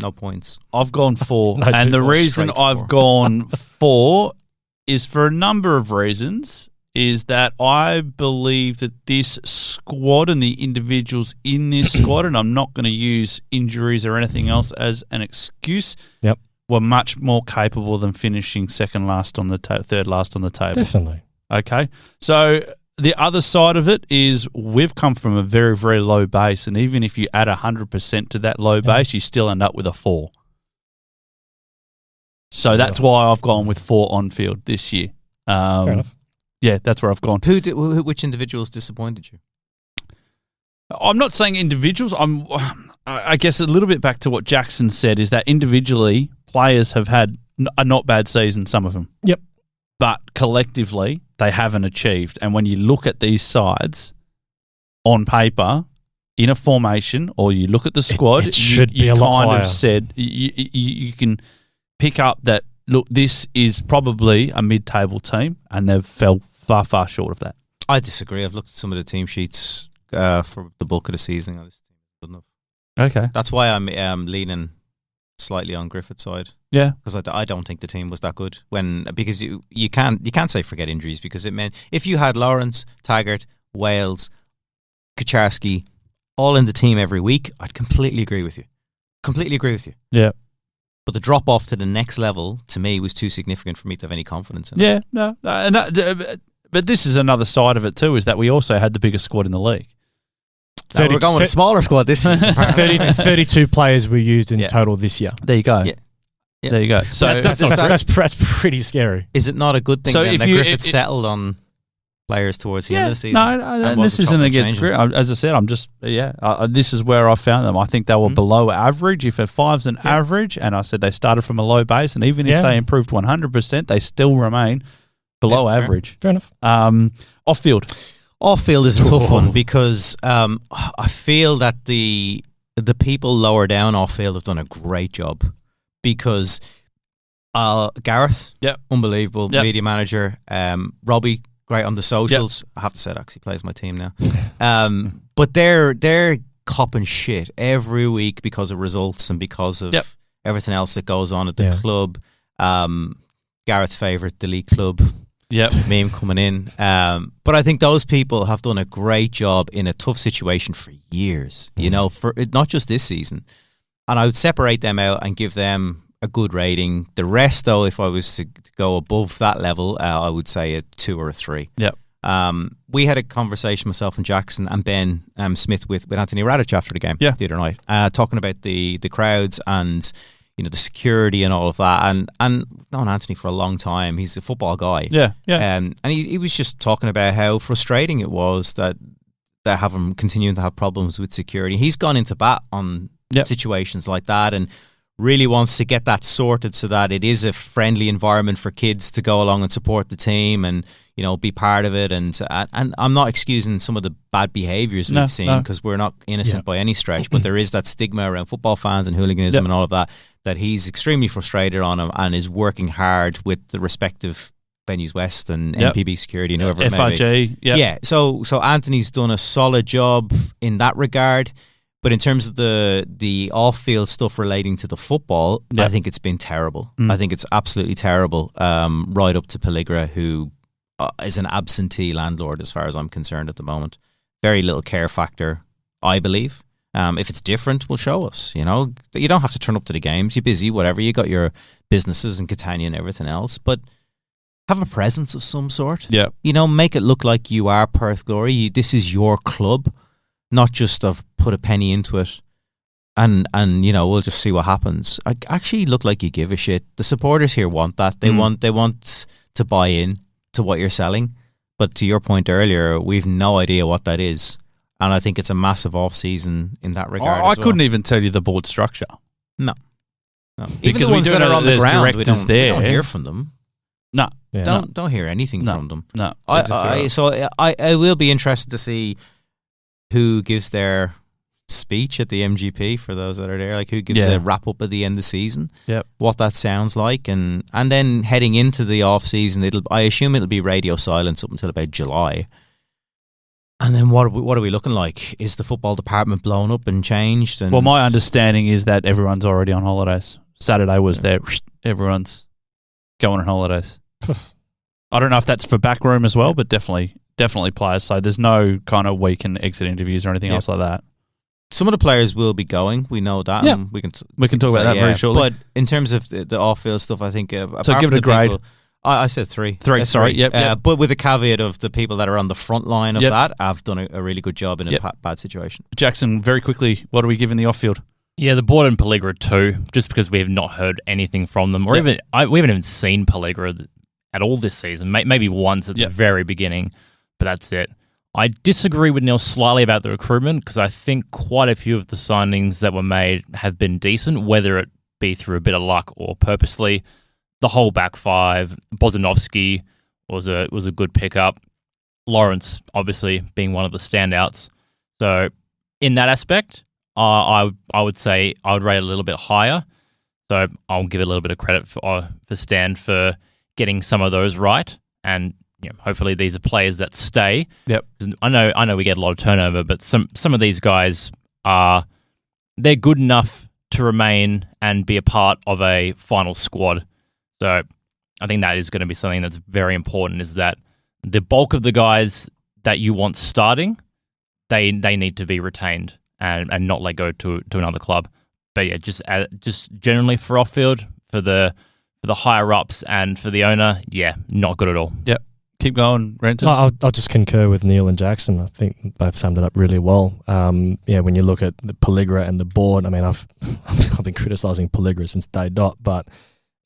No points. I've gone 4. No, and the reason I've 4. gone 4 is for a number of reasons, is that I believe that this squad and the individuals in this squad, and I'm not going to use injuries or anything else as an excuse, were much more capable than finishing second last on the third last on the table. Definitely. Okay. So the other side of it is we've come from a very, very low base, and even if you add 100% to that low base, you still end up with a 4. So that's why I've gone with 4 on field this year. Fair enough. Yeah, that's where I've gone. Which individuals disappointed you? I'm not saying individuals. I guess a little bit back to what Jaxon said is that individually players have had a not bad season, some of them. Yep. But collectively, they haven't achieved. And when you look at these sides on paper, in a formation, or you look at the squad, it should be a lot higher. Of said you can pick up that, look, this is probably a mid-table team, and they've fell far, far short of that. I disagree. I've looked at some of the team sheets for the bulk of the season. This team is good enough. Okay. That's why I'm leaning slightly on Griffith's side. Yeah, because I don't think the team was that good. Because you can't say forget injuries, because it meant if you had Lawrence, Taggart, Wales, Kucharski all in the team every week, I'd completely agree with you. Yeah. But the drop off to the next level to me was too significant for me to have any confidence in. Yeah, no, but this is another side of it too, is that we also had the biggest squad in the league. We're going with a smaller squad this season. 32 players were used in total this year. There you go. Yeah. There you go. So that's pretty scary. Is it not a good thing that Griffiths settled on players towards the end of the season? No, this isn't against Griffiths. As I said, I'm just, this is where I found them. I think they were below average. If a 5's an average, and I said they started from a low base, and even if they improved 100%, they still remain below average. Fair enough. Off-field. Off-field is a tough one, because I feel that the people lower down off-field have done a great job, because Gareth, unbelievable media manager, Robbie, great on the socials. I have to say, it actually plays my team now. But they're copping shit every week because of results and because of everything else that goes on at the club. Garrett's favourite, the League Club. Meme coming in. But I think those people have done a great job in a tough situation for years, you know, for not just this season. And I would separate them out and give them a good rating. The rest, though, if I was to go above that level, I would say a 2 or a 3. We had a conversation, myself and Jaxon and Ben Smith, with Anthony Radic after the game the other night, talking about the crowds and, you know, the security and all of that. And I've known Anthony for a long time. He's a football guy. And he was just talking about how frustrating it was that they have him continuing to have problems with security. He's gone into bat on situations like that, and really wants to get that sorted so that it is a friendly environment for kids to go along and support the team and, you know, be part of it. And I'm not excusing some of the bad behaviours we've seen, because we're not innocent by any stretch, but there is that stigma around football fans and hooliganism and all of that he's extremely frustrated on him and is working hard with the respective Venues West and MPB security and whoever it may be. So Anthony's done a solid job in that regard. But in terms of the off-field stuff relating to the football, I think it's been terrible. I think it's absolutely terrible, right up to Pelligra, who is an absentee landlord as far as I'm concerned at the moment. Very little care factor, I believe. If it's different, will show us. You know, you don't have to turn up to the games. You're busy, whatever. You got your businesses in Catania and everything else, but have a presence of some sort. You know, make it look like you are Perth Glory. This is your club. Not just of put a penny into it and you know, we'll just see what happens. I actually look like you give a shit. The supporters here want that. They want to buy in to what you're selling. But to your point earlier, we've no idea what that is. And I think it's a massive off-season in that regard. I couldn't even tell you the board structure. No. Because even the ones that are on the ground, we don't hear from them. No. Yeah, don't hear anything from them. No. I will be interested to see who gives their speech at the MGP for those that are there, like who gives a wrap up at the end of the season, what that sounds like, and then heading into the off season, I assume it'll be radio silence up until about July. And then what are we looking like? Is the football department blown up and changed? And well, my understanding is that everyone's already on holidays. Saturday was there. Everyone's going on holidays. I don't know if that's for backroom as well, but definitely players. So there's no kind of week and exit interviews or anything else like that. Some of the players will be going. We know that. Yeah. We can talk about that very shortly. But in terms of the off-field stuff, I think... so give it a grade. I said 3. 3, sorry. Yep. But with a caveat of the people that are on the front line of that have done a really good job in a bad situation. Jaxon, very quickly, what are we giving the off-field? Yeah, the board and Pelligra 2, just because we have not heard anything from them. Or we haven't even seen Pelligra at all this season. Maybe once at the very beginning, but that's it. I disagree with Neil slightly about the recruitment because I think quite a few of the signings that were made have been decent, whether it be through a bit of luck or purposely. The whole back five, Bozanovsky was a good pickup. Lawrence, obviously, being one of the standouts. So in that aspect, I would say I would rate it a little bit higher. So I'll give it a little bit of credit for Stan for getting some of those right, and hopefully these are players that stay. Yep. I know we get a lot of turnover, but some of these guys they're good enough to remain and be a part of a final squad. So I think that is going to be something that's very important, is that the bulk of the guys that you want starting, they need to be retained and not let go to another club. But yeah, just generally for off field, for the higher ups and for the owner, not good at all. Yep. Keep going, Renton. I'll just concur with Neil and Jaxon. I think both summed it up really well. When you look at the Pelligra and the board, I mean, I've been criticising Pelligra since day dot, but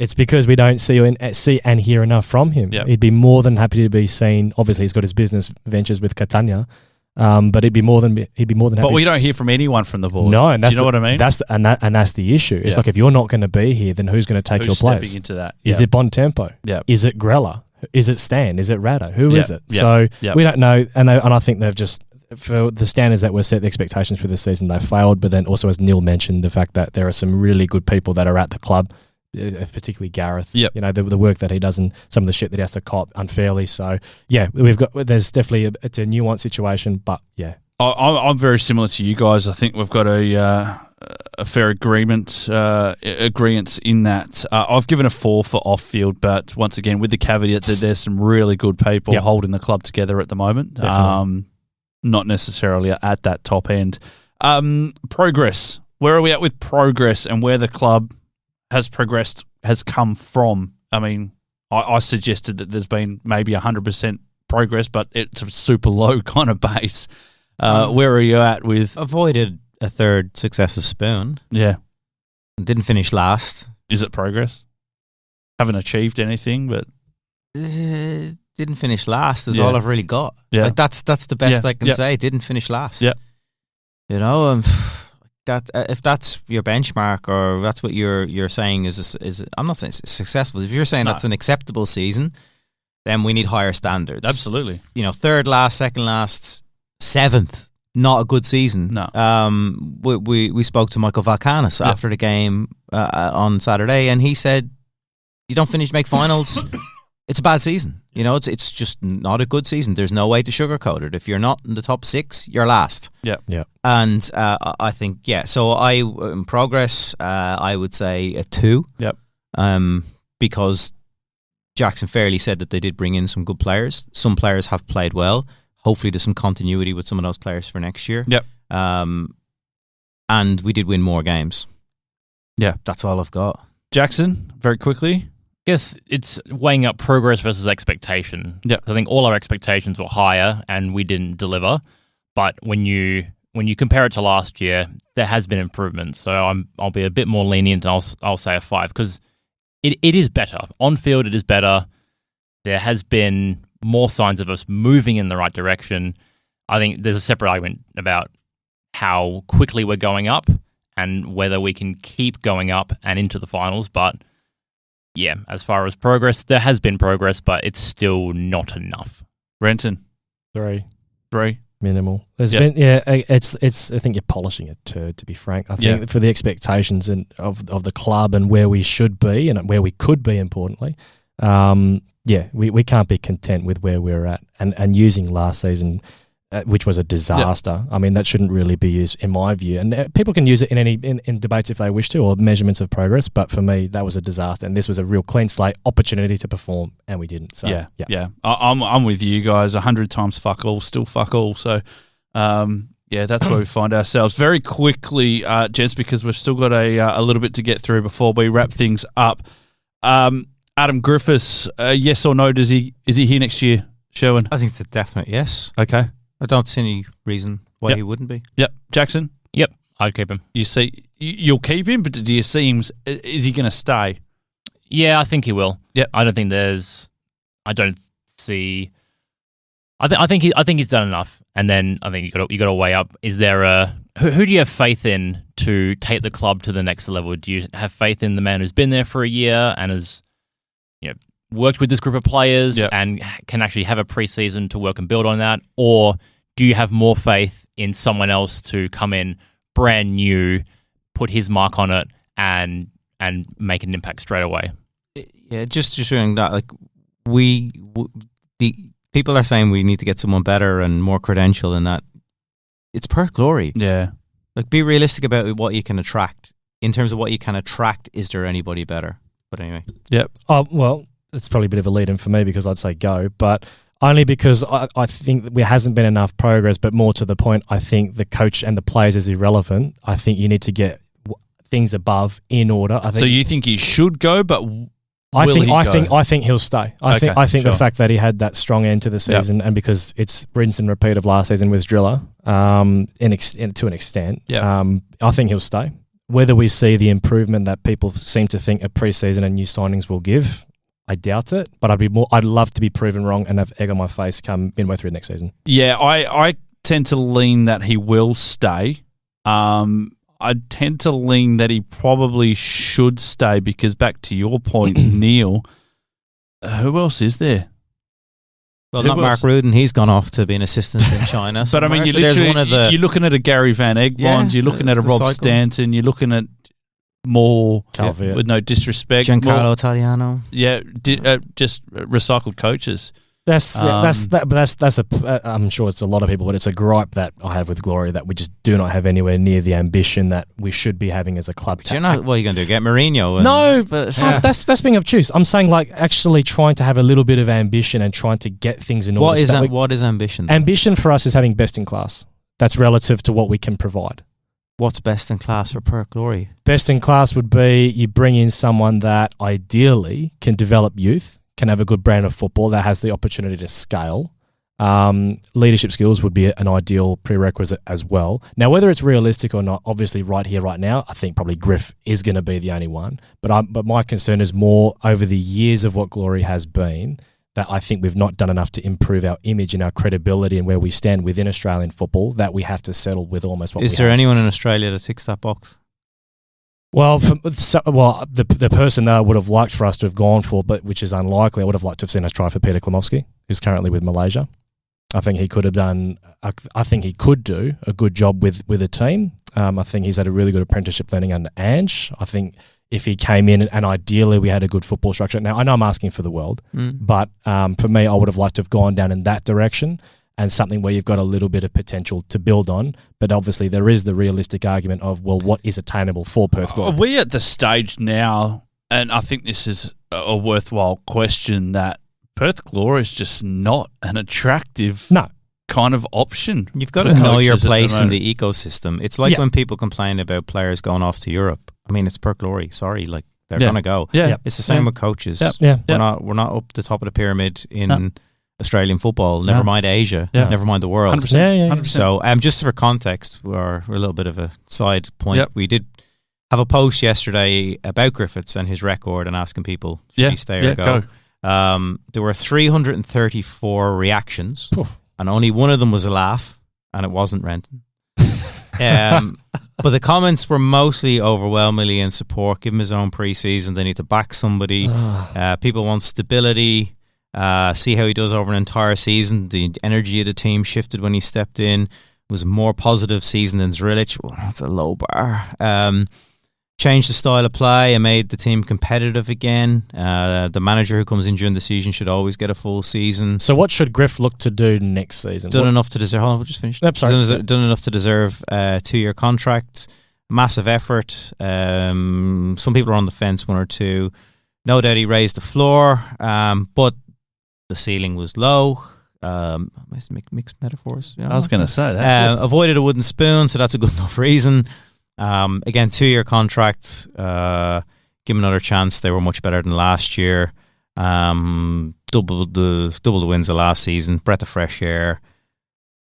it's because we don't see and hear enough from him. Yep. He'd be more than happy to be seen. Obviously, he's got his business ventures with Catania, but he'd be more than happy. But we don't hear from anyone from the board. No, and that's do you know what I mean? That's the issue. It's like, if you're not going to be here, then who's going to take your place? Who's stepping into that? Is it Bontempo? Yeah. Is it Grella? Is it Stan? Is it Rado? Who is it? Yeah. So Yeah. we don't know, and I think they've just, for the standards that were set, the expectations for this season, they failed. But then also, as Neil mentioned, the fact that there are some really good people that are at the club, particularly Gareth. Yep. The work that he does and some of the shit that he has to cop unfairly. So there's definitely it's a nuanced situation, but yeah. I'm very similar to you guys. I think we've got a fair agreements in that. I've given a 4 for off-field, but once again, with the caveat that there's some really good people holding the club together at the moment. Not necessarily at that top end. Progress. Where are we at with progress and where the club has progressed, has come from? I mean, I suggested that there's been maybe 100% progress, but it's a super low kind of base. Where are you at with... Avoided a third successive spoon. Yeah. Didn't finish last. Is it progress? Haven't achieved anything, but... Didn't finish last is all I've really got. Yeah. Like that's the best I can say. Didn't finish last. Yeah. That if that's your benchmark or that's what you're saying is I'm not saying it's successful. If you're saying that's an acceptable season, then we need higher standards. Absolutely. Third last, second last, 7th. Not a good season. No. We spoke to Michael Valkanis after the game on Saturday, and he said, "You don't make finals. It's a bad season. It's just not a good season. There's no way to sugarcoat it. If you're not in the top 6, you're last." Yeah. Yeah. And I think So in progress, I would say a 2. Yep. Because Jaxon fairly said that they did bring in some good players. Some players have played well. Hopefully there's some continuity with some of those players for next year. Yep. And we did win more games. Yeah. That's all I've got. Jaxon, very quickly. I guess it's weighing up progress versus expectation. Yeah. I think all our expectations were higher and we didn't deliver. But when you compare it to last year, there has been improvement. So I'll be a bit more lenient and I'll say a 5 because it is better. On field, it is better. There has been more signs of us moving in the right direction. I think there's a separate argument about how quickly we're going up and whether we can keep going up and into the finals. But yeah, as far as progress, there has been progress, but it's still not enough. Renton? 3. Minimal. There's been, it's. I think you're polishing it to be frank. I think for the expectations of the club and where we should be and where we could be, importantly, we can't be content with where we're at. And using last season, which was a disaster. I mean, that shouldn't really be used, in my view. And people can use it in debates if they wish to, or measurements of progress. But for me, that was a disaster, and this was a real clean slate opportunity to perform, and we didn't. So yeah. I'm with you guys. 100 times fuck all, still fuck all. So that's where we find ourselves. Very quickly, gents, because we've still got a little bit to get through before we wrap things up. Adam Griffiths, yes or no? Is he here next year, Sherwin? I think it's a definite yes. Okay. I don't see any reason why he wouldn't be. Yep. Jaxon? Yep, I'd keep him. You'll keep him, but do you see him? Is he going to stay? Yeah, I think he will. Yep. I think he's done enough, and then I think you got to weigh up. Is there who do you have faith in to take the club to the next level? Do you have faith in the man who's been there for a year and has worked with this group of players and can actually have a preseason to work and build on that? Or do you have more faith in someone else to come in brand new, put his mark on it, and make an impact straight away? Yeah, just showing that, like, the people are saying we need to get someone better and more credential, and that it's Perth Glory. Yeah. Like, be realistic about what you can attract. In terms of what you can attract, is there anybody better? But anyway. Yep. Well, it's probably a bit of a lead-in for me because I'd say go, but only because I think there hasn't been enough progress, but more to the point, I think the coach and the players is irrelevant. I think you need to get things above in order. So you think he should go, but I think he'll stay. I think the fact that he had that strong end to the season, and because it's rinse and repeat of last season with Zdrilic, to an extent, I think he'll stay. Whether we see the improvement that people seem to think a preseason and new signings will give, I doubt it, but I'd love to be proven wrong and have egg on my face come midway through next season. Yeah, I tend to lean that he will stay. I tend to lean that he probably should stay because, back to your point, Neil, who else is there? Well, not Mark Rudin. He's gone off to be an assistant in China. But I mean, you're looking at a Gary Van Egmond, you're looking at a Rob Stanton, you're looking at more, with no disrespect, Giancarlo Italiano. Yeah, just recycled coaches. I'm sure it's a lot of people, but it's a gripe that I have with Glory that we just do not have anywhere near the ambition that we should be having as a club. Do you know what are you going to do? Get Mourinho? No, but that's being obtuse. I'm saying, like, actually trying to have a little bit of ambition and trying to get things in order. What is ambition then? Ambition for us is having best in class. That's relative to what we can provide. What's best in class for Perth Glory? Best in class would be you bring in someone that ideally can develop youth, can have a good brand of football, that has the opportunity to scale. Leadership skills would be an ideal prerequisite as well. Now, whether it's realistic or not, obviously right here, right now, I think probably Griff is going to be the only one. But my concern is more over the years of what Glory has been, that I think we've not done enough to improve our image and our credibility and where we stand within Australian football, that we have to settle with almost what we have. Is there anyone in Australia that ticks that box? Well, the person that I would have liked for us to have gone for, but which is unlikely, I would have liked to have seen us try for Peter Klimovsky, who's currently with Malaysia. I think he could have done. I think he could do a good job with a team. I think he's had a really good apprenticeship learning under Ange. I think if he came in and ideally we had a good football structure. Now, I know I'm asking for the world, but for me, I would have liked to have gone down in that direction and something where you've got a little bit of potential to build on. But obviously there is the realistic argument of, well, what is attainable for Perth Glory? Are we at the stage now, and I think this is a worthwhile question, that Perth Glory is just not an attractive kind of option? You've got to know your place in the ecosystem. It's like when people complain about players going off to Europe. I mean, it's Perth Glory. Sorry, like, they're going to go. Yeah. It's the same with coaches. We're not up the top of the pyramid in Australian football, never mind Asia, never mind the world. 100%. So just for context, we're a little bit of a side point. We did have a post yesterday about Griffiths and his record and asking people, should he stay or go? There were 334 reactions, and only one of them was a laugh, and it wasn't Renton. But the comments were mostly overwhelmingly in support. Give him his own preseason. They need to back somebody. People want stability. See how he does over an entire season. The energy of the team shifted when he stepped in. It was a more positive season than Zdrilic. Well, that's a low bar. Changed the style of play and made the team competitive again. The manager who comes in during the season should always get a full season. So what should Griff look to do next season? Done enough to deserve... Hold on, we'll just finish. Done enough to deserve a 2-year contract. Massive effort. Some people are on the fence, 1 or 2. No doubt he raised the floor, but the ceiling was low. Mixed metaphors. I was going to say that. Avoided a wooden spoon, so that's a good enough reason. Again, 2-year contract. Give him another chance. They were much better than last year. Double the wins of last season. Breath of fresh air.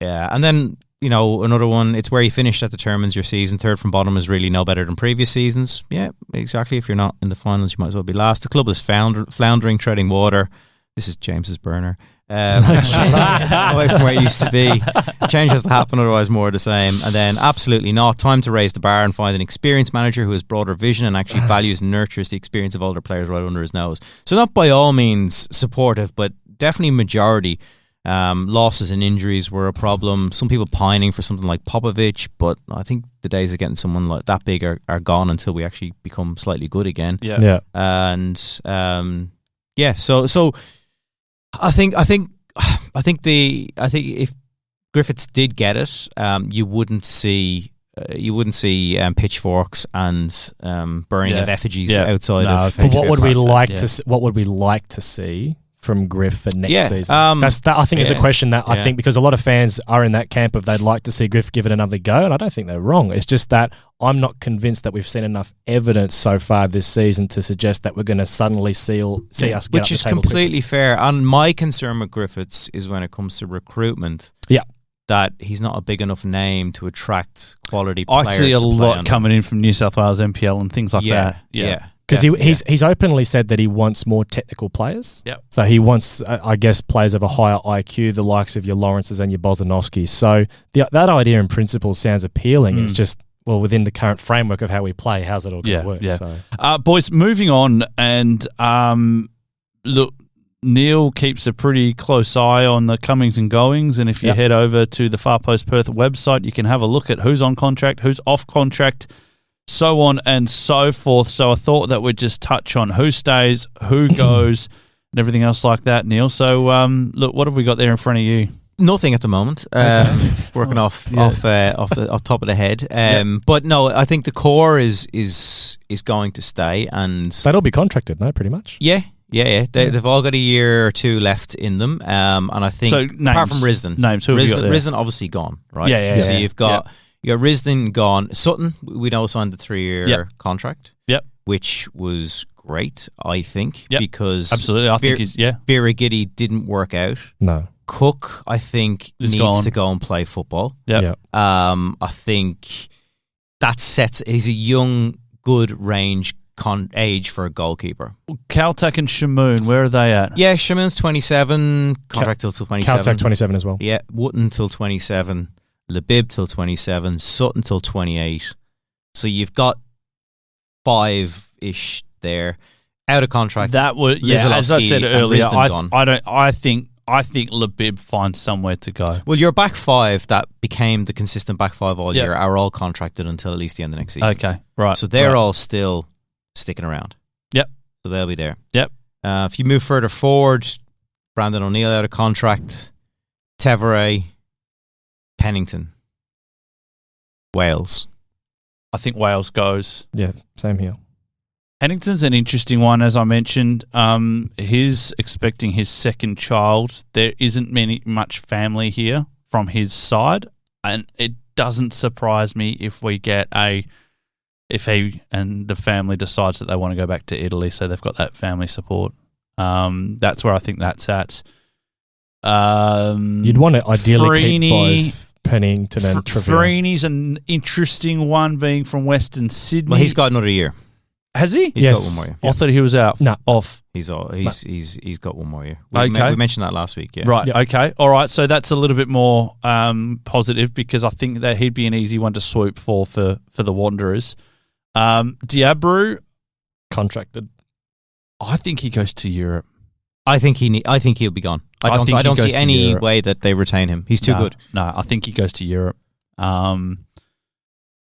Yeah, and then another one. It's where you finish that determines your season. Third from bottom is really no better than previous seasson. Yeah, exactly. If you're not in the finals, you might as well be last. The club is floundering, treading water. This is James's burner. Away from where it used to be. Change has to happen, otherwise more of the same. And then absolutely not. Time to raise the bar and find an experienced manager who has broader vision and actually values and nurtures the experience of older players right under his nose. So not by all means supportive, but definitely majority. Losses and injuries were a problem. Some people pining for something like Popovic, but I think the days of getting someone like that big are gone until we actually become slightly good again. Yeah. And so I think if Griffiths did get it, you wouldn't see pitchforks and burning of effigies outside of. But what would we like to? What would we like to see from Griff for next season? I think is a question that I think, because a lot of fans are in that camp of they'd like to see Griff give it another go, and I don't think they're wrong. It's just that I'm not convinced that we've seen enough evidence so far this season to suggest that we're going to suddenly see us get up the table. Which is completely fair. And my concern with Griffiths is when it comes to recruitment. Yeah. That he's not a big enough name to attract quality players. I see a lot coming in from New South Wales MPL and things like that. Yeah. Because he's openly said that he wants more technical players. Yep. So he wants, I guess, players of a higher IQ, the likes of your Lawrences and your Bozanovskis. So that idea in principle sounds appealing. It's just, well, within the current framework of how we play, how's it all going to work? Yeah. So. Boys, moving on, and look, Neil keeps a pretty close eye on the comings and goings, and if you head over to the Far Post Perth website, you can have a look at who's on contract, who's off contract, so on and so forth. So I thought that we'd just touch on who stays, who goes, and everything else like that, Neil. So, look, what have we got there in front of you? Nothing at the moment. Working off top of the head. But no, I think the core is going to stay, and that'll be contracted, no, pretty much. Yeah. They've all got a year or 2 left in them, and I think so names, apart from Risdon, who have you got there? Risdon obviously gone, right? Yeah. So you've got Risdon gone. Sutton, we know, signed the 3-year contract. Yep. Which was great, I think, yep. because absolutely, I think he's Birigidi didn't work out. No. Cook, I think, needs to go and play football. Yep. I think that sets. He's a young, good range age for a goalkeeper. Caltech and Shamoon, where are they at? Yeah, Shamoon's 27, contract till 27. Caltech 27 as well. Yeah, Wootton till 27, Labib till 27, Sutton till 28. So you've got 5-ish there out of contract. That would, as I said earlier, I think Labib finds somewhere to go. Well, your back 5 that became the consistent back 5 all year are all contracted until at least the end of next season. Okay, right. So they're all still sticking around. Yep. So they'll be there. Yep. If you move further forward, Brandon O'Neill out of contract, Tevere, Pennington, Wales. I think Wales goes. Yeah, same here. Pennington's an interesting one, as I mentioned. He's expecting his second child. There isn't much family here from his side, and it doesn't surprise me if we get if he and the family decides that they want to go back to Italy, so they've got that family support. That's where I think that's at. You'd want to ideally keep both Pennington and Trevor. Freeney's an interesting one, being from Western Sydney. Well, he's got another year. Has he? He's Yes. got one more year. I thought he was out. No. Off. He's got one more year. Okay. We mentioned that last week. Yeah. Right. Yep. Okay. All right. So that's a little bit more positive because I think that he'd be an easy one to swoop for the Wanderers. Diabru, Contracted. I think he goes to Europe. I think he'll be gone. I don't he goes see to any Europe. way that they retain him. He's too good. No, I think he goes to Europe.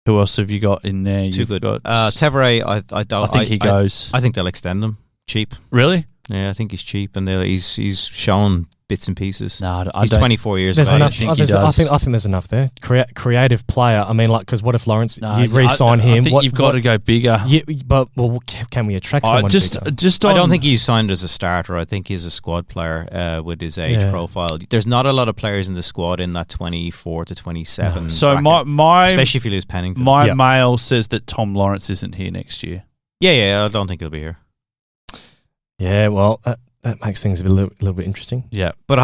Who else have you got in there? Too You've good. got- Tevere, I don't. I think he goes. I think they'll extend him cheap. Really? Yeah, I think he's cheap, and he's shown bits and pieces. No, I He's don't. 24 years There's of enough. age. think he I does. think there's enough there. Creative player. I mean, like, because what if Lawrence? No, you re-sign I him? think you've got to go bigger. Yeah, but can we attract someone bigger? On, I don't think he's signed as a starter. I think he's a squad player with his age Yeah. profile. There's not a lot of players in the squad in that 24 to 27. So bracket, my especially if you lose Pennington. my Yeah. mail says that Tom Lawrence isn't here next year. yeah, I don't think he'll be here. Yeah, well, that makes things a little bit interesting. Yeah. But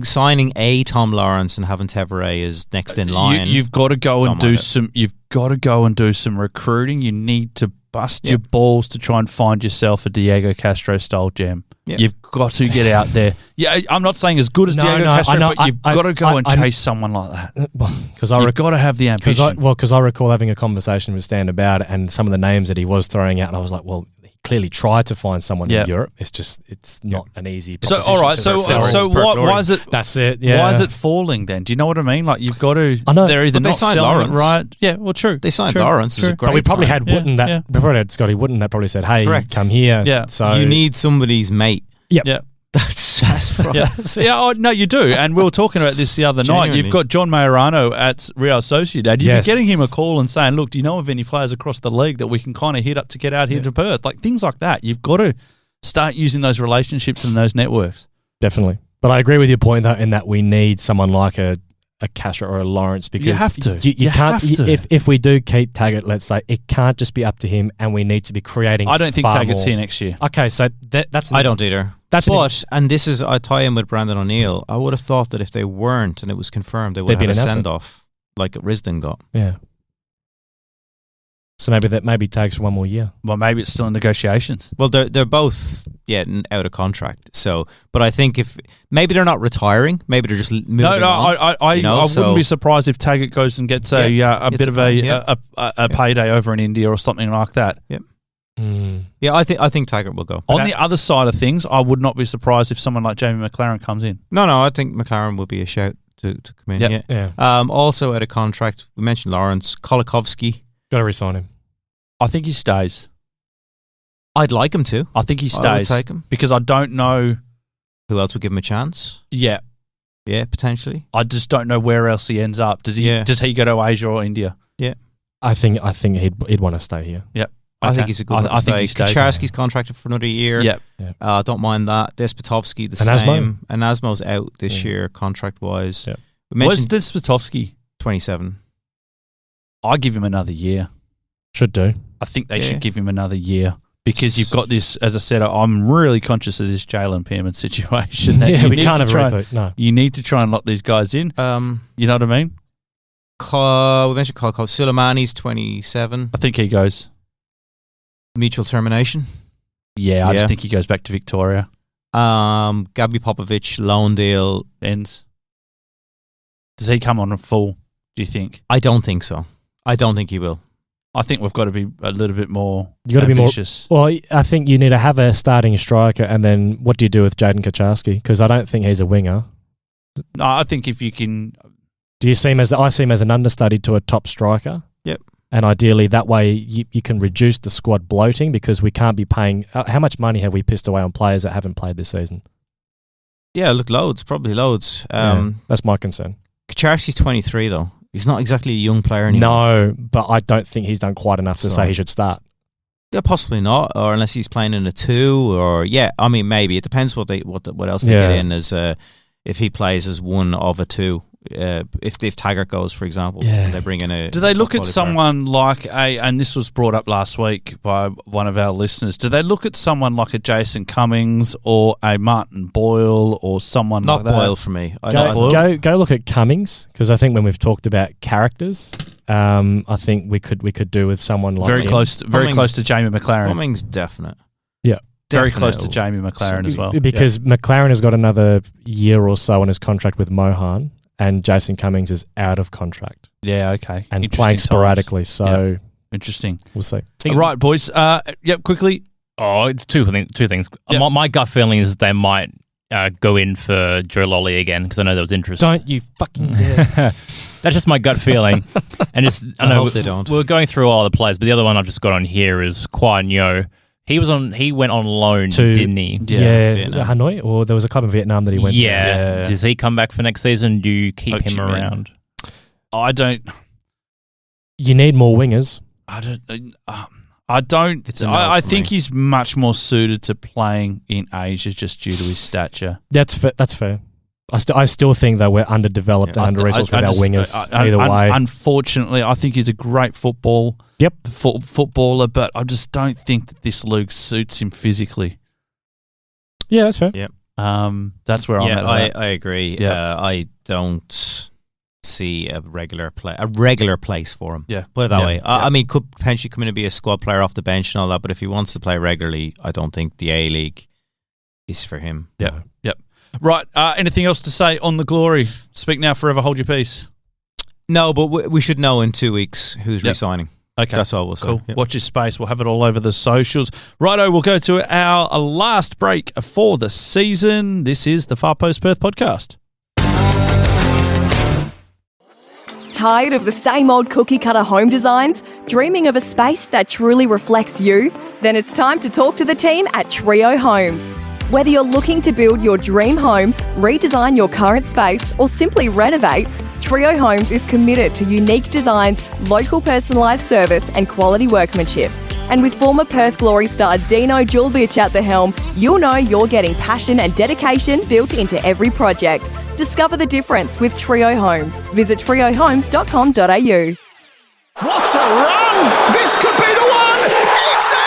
signing a Tom Lawrence and having Tevere as next in line, You've got to go and Don't do mind it. some. You've got to go and do some recruiting. You need to bust your balls to try and find yourself a Diego Castro style gem. Yep. You've got to get out there. Yeah, I'm not saying as good as Diego Castro, I know, but you've got to go and I- chase someone like that. Because I You've got to have the ambition. Because I recall having a conversation with Stan about it, and some of the names that he was throwing out, and I was like, well, he clearly tried to find someone Yeah. in Europe. It's not an easy. So proposition all right, to so sell. so Perth Glory. why is it? That's it. Yeah. Why is it falling then? Do you know what I mean? Like you've got to. I know, They're either but they not signed selling Lawrence. it right. Yeah, well, true. they signed True, Lawrence as true. a great But we probably sign. had Wooden Yeah. we probably had Scotty Wooden that probably said, "Hey, Correct. come here." Yeah. So You need somebody's mate. Yep. Yeah. That's right. Yeah, yeah. No, you do. And we were talking about this the other night. Genuinely. You've got John Majorano at Real Sociedad. You've Yes. been getting him a call and saying, "Look, do you know of any players across the league that we can kind of hit up to get out here to Perth?" Like things like that. You've got to start using those relationships and those networks. definitely. But I agree with your point though, in that we need someone like a Castro or a Lawrence because You have to. You You can't. have to. If we do keep Taggart, let's say it can't just be up to him, and we need to be creating. I don't think far Taggart's more. here next year. Okay, so that's I don't either. That's an- But, and this is, I tie in with Brandon O'Neill, I would have thought that if they weren't and it was confirmed, they would There'd have be had a an announcement. send-off like Risdon got. Yeah. So maybe tags for one more year. Well, maybe it's still in negotiations. Well, they're both out of contract. So, but I think if maybe they're not retiring, maybe they're just moving No, on. I you know, wouldn't so- be surprised if Taggart goes and gets a it's bit of plan, yeah. a payday over in India or something like that. Yeah, I think Taggart will go. On the other side of things, I would not be surprised if someone like Jamie McLaren comes in. No, I think McLaren will be a shout to come in. Yep. Yeah. Yeah. Also out of contract, we mentioned Lawrence, Kolikovsky. Got to resign him. I think he stays. I'd like him to. I think he I would stays take him. because I don't know. Who else would give him a chance? Yeah, Yeah, potentially. I just don't know where else he ends up. Does he? Yeah. Does he go to Asia or India? I think he'd want to stay here. I Okay. think he's a good one to I think he stay. stays. Kaczarski's contracted for another year. Yeah. Don't mind that. Despotovsky, the And same. And Asmo's out this Yeah. year, contract-wise. Yeah. We Where's mentioned Despotovsky? 27. I give him another year. Should do. I think they Yeah. should give him another year because you've got this. As I said, I'm really conscious of this Jalen Pearman situation. that Yeah, you we need can't to have a try- repeat. No. You need to try and lock these guys in. You know what I mean? We mentioned Kolkov. Suleimani's 27. I think he goes. Mutual termination. Yeah, I Yeah. just think he goes back to Victoria. Gabi Popovic, loan deal. Ends. Does he come on a full? Do you think? I don't think so. I don't think he will. I think we've got to be a little bit more You got to be more. ambitious. Well, I think you need to have a starting striker, and then what do you do with Jaden Kaczarski? Because I don't think he's a winger. No, I think if you can. Do you see him as? I see him as an understudy to a top striker. Yep. And ideally, that way you can reduce the squad bloating because we can't be paying. How much money have we pissed away on players that haven't played this season? Yeah, look, loads. Probably loads. That's my concern. Kaczarski's 23, though. He's not exactly a young player anymore. No, but I don't think he's done quite enough to So- say he should start. Yeah, possibly not, or unless he's playing in a 2, or I mean, maybe it depends what else they Yeah. get in as if he plays as one of a 2. If Taggart goes, for example, Yeah. and they bring in a. Do they look at top-quality someone like and this was brought up last week by one of our listeners, do they look at someone like a Jason Cummings or a Martin Boyle or someone player? like Not that? Boyle for me. I Go look at Cummings because I think when we've talked about characters, I think we could do with someone like very him. close to Jamie McLaren. Cummings definite. Yeah. Very close to Jamie McLaren as well. Because McLaren has got another year or so on his contract with Mohan, and Jason Cummings is out of contract. Yeah, okay. And playing sporadically, so interesting. We'll see. Right, boys. Quickly. Oh, it's two things. Yep. My gut feeling is they might go in for Joe Lolly again because I know there was interest. Don't you fucking dare. That's just my gut feeling. And I hope they don't. We're going through all the players, but the other one I've just got on here is Kwan Yo. He went on loan, didn't he? Yeah. Was it Hanoi? Or there was a club in Vietnam that he went to? Yeah. Does he come back for next season? Do you keep him around? I don't. You need more wingers. I don't. I think he's much more suited to playing in Asia just due to his stature. That's fair. I still think that we're underdeveloped and under-resourced with our wingers. Either way. Unfortunately, I think he's a great footballer, but I just don't think that this league suits him physically. Yeah, that's fair. Yep. That's where I'm at. I agree. Yeah. I don't see a regular place for him. Yeah. Put it that way. I mean, could potentially come in and be a squad player off the bench and all that, but if he wants to play regularly, I don't think the A-League is for him. Yeah. Yep. Right. Anything else to say on the Glory? Speak now, forever hold your peace. No, but we should know in 2 weeks who's resigning. Okay. That's all we'll say. Cool. Yep. Watch your space. We'll have it all over the socials. Righto, we'll go to our last break for the season. This is the Far Post Perth podcast. Tired of the same old cookie-cutter home designs? Dreaming of a space that truly reflects you? Then it's time to talk to the team at Trio Homes. Whether you're looking to build your dream home, redesign your current space, or simply renovate, Trio Homes is committed to unique designs, local personalised service and quality workmanship. And with former Perth Glory star Dino Julbich at the helm, you'll know you're getting passion and dedication built into every project. Discover the difference with Trio Homes. Visit triohomes.com.au. What a run! This could be the one! It's in!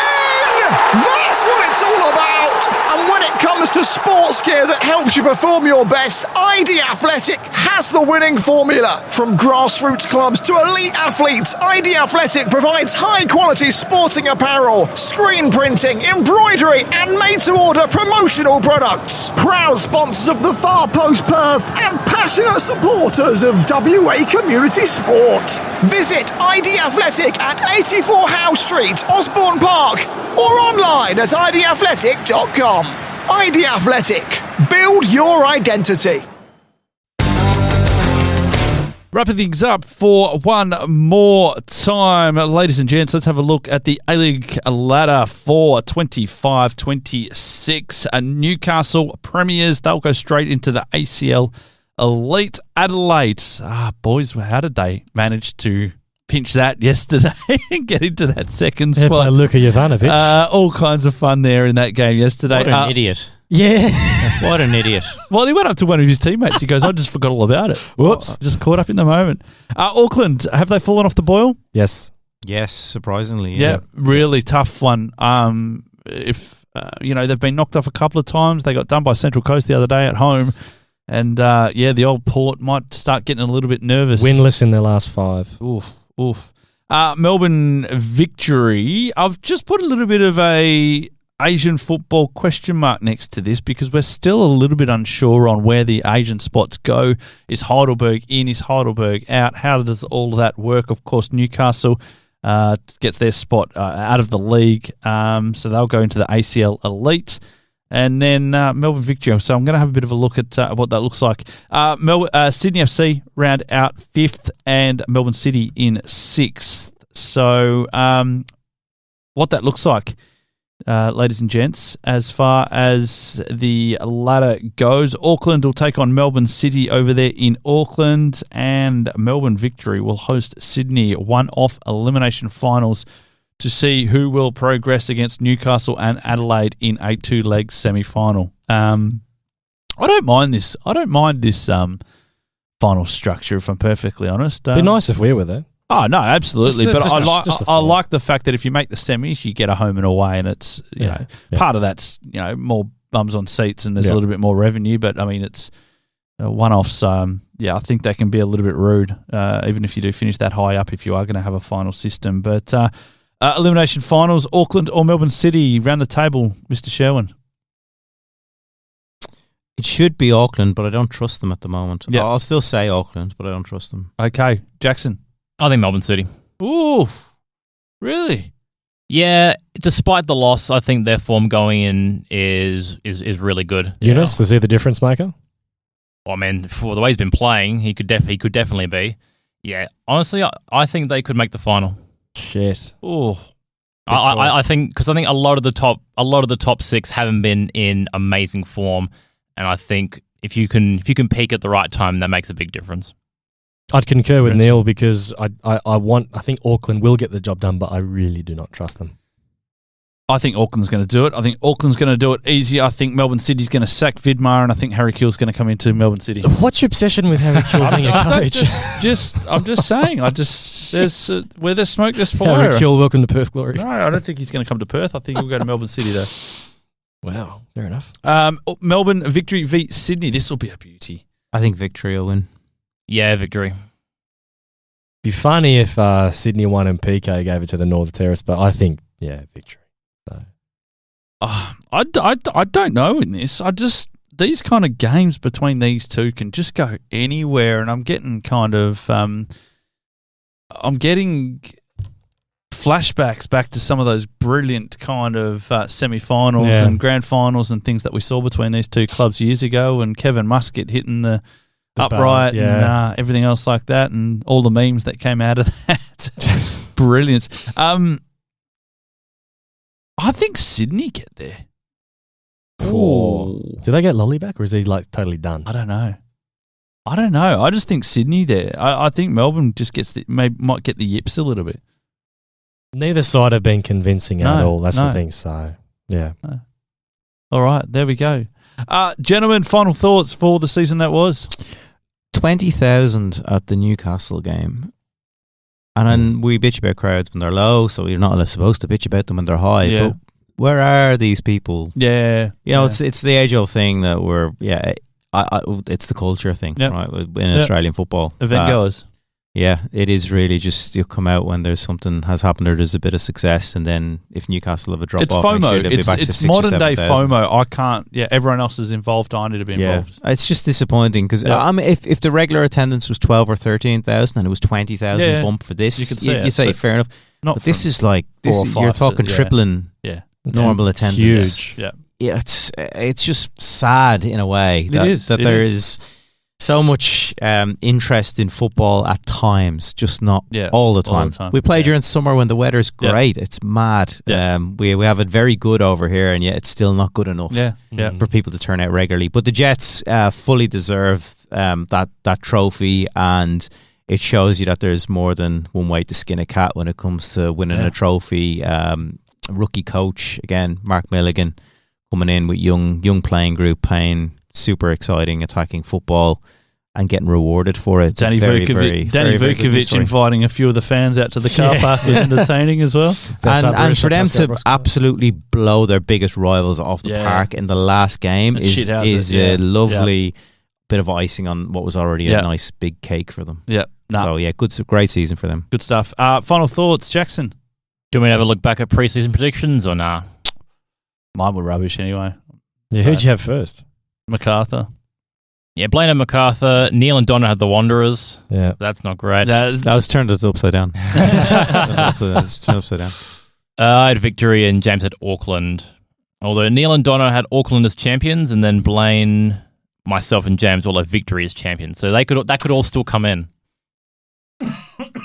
That's what it's all about! And when it comes to sports gear that helps you perform your best, ID Athletic has the winning formula. From grassroots clubs to elite athletes, ID Athletic provides high-quality sporting apparel, screen printing, embroidery, and made-to-order promotional products. Proud sponsors of the Far Post Perth and passionate supporters of WA community sport. Visit ID Athletic at 84 Howe Street, Osborne Park, or online at idathletic.com. ID Athletic. Build your identity. Wrapping things up for one more time. Ladies and gents, let's have a look at the A-League ladder for 25-26. Newcastle Premiers, they'll go straight into the ACL Elite. Adelaide, boys, how did they manage to pinch that yesterday and get into that second spot? By Luka Jovanovic. All kinds of fun there in that game yesterday. What an idiot. Yeah. What an idiot. Well, he went up to one of his teammates. He goes, I just forgot all about it. Whoops. Just caught up in the moment. Auckland, have they fallen off the boil? Yes. Yes, surprisingly. Yeah, really tough one. They've been knocked off a couple of times. They got done by Central Coast the other day at home. And, the old Port might start getting a little bit nervous. Winless in their last 5. Oof. Melbourne Victory. I've just put a little bit of a Asian football question mark next to this because we're still a little bit unsure on where the Asian spots go. Is Heidelberg in? Is Heidelberg out? How does all of that work? Of course, Newcastle gets their spot out of the league, so they'll go into the ACL Elite. And then Melbourne Victory. So I'm going to have a bit of a look at what that looks like. Sydney FC round out 5th and Melbourne City in 6th. So what that looks like, ladies and gents, as far as the ladder goes, Auckland will take on Melbourne City over there in Auckland, and Melbourne Victory will host Sydney, one-off elimination finals to see who will progress against Newcastle and Adelaide in a 2-leg semi-final. I don't mind this. Final structure, if I'm perfectly honest. It'd be nice if we were there. Oh no, absolutely. I I like the fact that if you make the semis, you get a home and away, and it's part of that's more bums on seats, and there's a little bit more revenue. But I mean, it's one-offs, I think they can be a little bit rude, even if you do finish that high up, if you are going to have a final system. But elimination finals, Auckland or Melbourne City, round the table, Mr. Sherwin. It should be Auckland, but I don't trust them at the moment. Yeah. I'll still say Auckland, but I don't trust them. Okay, Jaxon. I think Melbourne City. Ooh, really? Yeah, despite the loss, I think their form going in is really good. Eunice, is he the difference maker? Well, I mean, for the way he's been playing, he could definitely be. Yeah, honestly, I think they could make the final. Shit. Oh, I think because I think a lot of the top six haven't been in amazing form, and I think if you can peak at the right time, that makes a big difference. I'd concur with Neil because I think Auckland will get the job done, but I really do not trust them. I think Auckland's going to do it. I think Auckland's going to do it easy. I think Melbourne City's going to sack Vidmar, and I think Harry Kewell's going to come into Melbourne City. What's your obsession with Harry Kewell being a coach? I'm just saying. There's where there's smoke, there's fire. Harry Kewell, welcome to Perth Glory. No, I don't think he's going to come to Perth. I think he'll go to Melbourne City though. Wow, fair enough. Melbourne victory v Sydney. This will be a beauty. I think victory will win. Yeah, victory. Be funny if Sydney won and PK gave it to the Northern Terrace, but I think victory. So. I don't know in this. These kind of games between these two can just go anywhere, and I'm getting kind of I'm getting flashbacks back to some of those brilliant kind of semi-finals and grand finals and things that we saw between these two clubs years ago, and Kevin Muscat hitting the upright and everything else like that, and all the memes that came out of that. Brilliance. I think Sydney get there. Did they get Lolly back, or is he like totally done? I don't know. I just think Sydney there. I think Melbourne just might get the yips a little bit. Neither side have been convincing at all. That's the thing. So, yeah. No. All right, there we go. Gentlemen, final thoughts for the season that was? 20,000 at the Newcastle game. And then we bitch about crowds when they're low, so you're not supposed to bitch about them when they're high. Yeah. But where are these people? Yeah. It's the age-old thing that it's the culture thing, right, in Australian football. Event goers. Yeah, it is really just you come out when there's something has happened or there's a bit of success, and then if Newcastle have a drop off, FOMO. It's modern day FOMO. I can't. Yeah, everyone else is involved. I need to be involved. It's just disappointing because if the regular attendance was 12 or 13,000 and it was 20,000 bump for this, you say fair enough. But this is like you're talking tripling normal attendance. Huge. Yeah, it's just sad in a way that there is so much interest in football at times, just not all the time. We play during summer when the weather's great. It's mad. We have it very good over here, and yet it's still not good enough for people to turn out regularly. But the Jets fully deserve that trophy, and it shows you that there's more than one way to skin a cat when it comes to winning a trophy. Rookie coach, again, Mark Milligan, coming in with young playing group, playing super exciting attacking football and getting rewarded for it. Danny Vukovic inviting a few of the fans out to the car park was entertaining as well. And for them to absolutely blow their biggest rivals off the park in the last game is a lovely bit of icing on what was already a nice big cake for them. Yeah. So great season for them. Good stuff. Final thoughts, Jaxon? Do we have a look back at pre-season predictions or nah? Mine were rubbish anyway. Yeah, who'd you have first? MacArthur. Yeah, Blayne and MacArthur. Neil and Donna had the Wanderers. Yeah. That's not great. That was turned upside down. It's turned upside down. I had Victory and James had Auckland. Although Neil and Donna had Auckland as champions, and then Blayne, myself and James all had Victory as champions. So that could all still come in.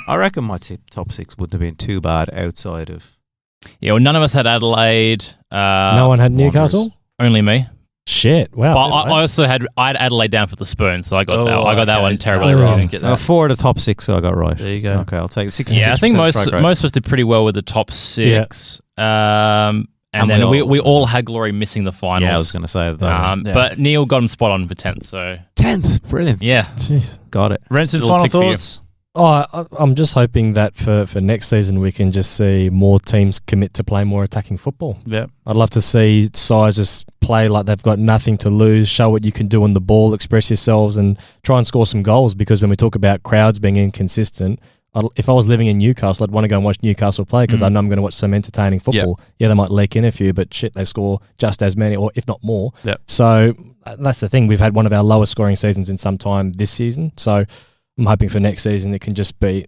I reckon my top six wouldn't have been too bad outside of... Yeah, well, none of us had Adelaide. No one had Newcastle? Only me. Shit! Wow. But I had Adelaide down for the spoon, so I got that. I got that one terribly wrong. 4 of the top 6, so I got right. There you go. Okay, I'll take it. 66%. Yeah, I think most of us did pretty well with the top 6. Yeah. And then we all had Glory missing the finals. Yeah, I was going to say that. But Neil got him spot on for 10th. So 10th, brilliant. Yeah, jeez, got it. Renton, final thoughts. I'm just hoping that for next season we can just see more teams commit to play more attacking football. Yeah. I'd love to see sides just play like they've got nothing to lose, show what you can do on the ball, express yourselves and try and score some goals, because when we talk about crowds being inconsistent, if I was living in Newcastle, I'd want to go and watch Newcastle play because I know I'm going to watch some entertaining football. Yep. Yeah, they might leak in a few, but shit, they score just as many, or if not more. Yep. So that's the thing. We've had one of our lowest scoring seasons in some time this season. So I'm hoping for next season it can just be,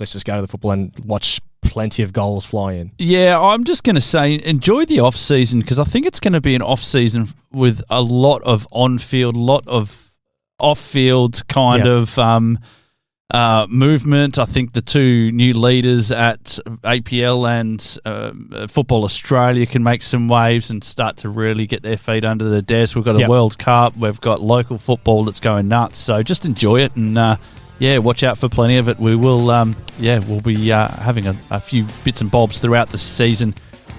let's just go to the football and watch plenty of goals fly in. Yeah, I'm just going to say enjoy the off-season, because I think it's going to be an off-season with a lot of on-field, lot of off-field kind of movement. I think the two new leaders at APL and Football Australia can make some waves and start to really get their feet under the desk. We've got a World Cup. We've got local football that's going nuts. So just enjoy it and, watch out for plenty of it. We will, we'll be having a few bits and bobs throughout the season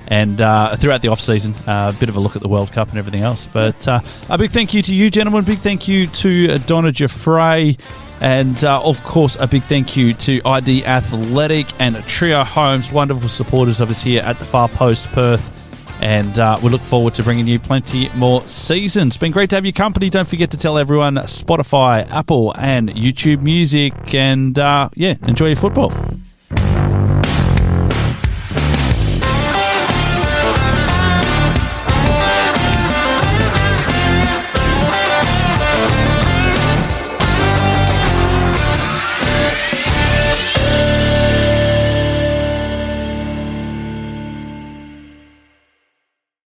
and throughout the off-season, a bit of a look at the World Cup and everything else. But a big thank you to you, gentlemen. Big thank you to Donna Jaffray. And, of course, a big thank you to ID Athletic and Trio Homes, wonderful supporters of us here at the Far Post Perth. And we look forward to bringing you plenty more seasons. It's been great to have your company. Don't forget to tell everyone Spotify, Apple and YouTube Music. And, enjoy your football.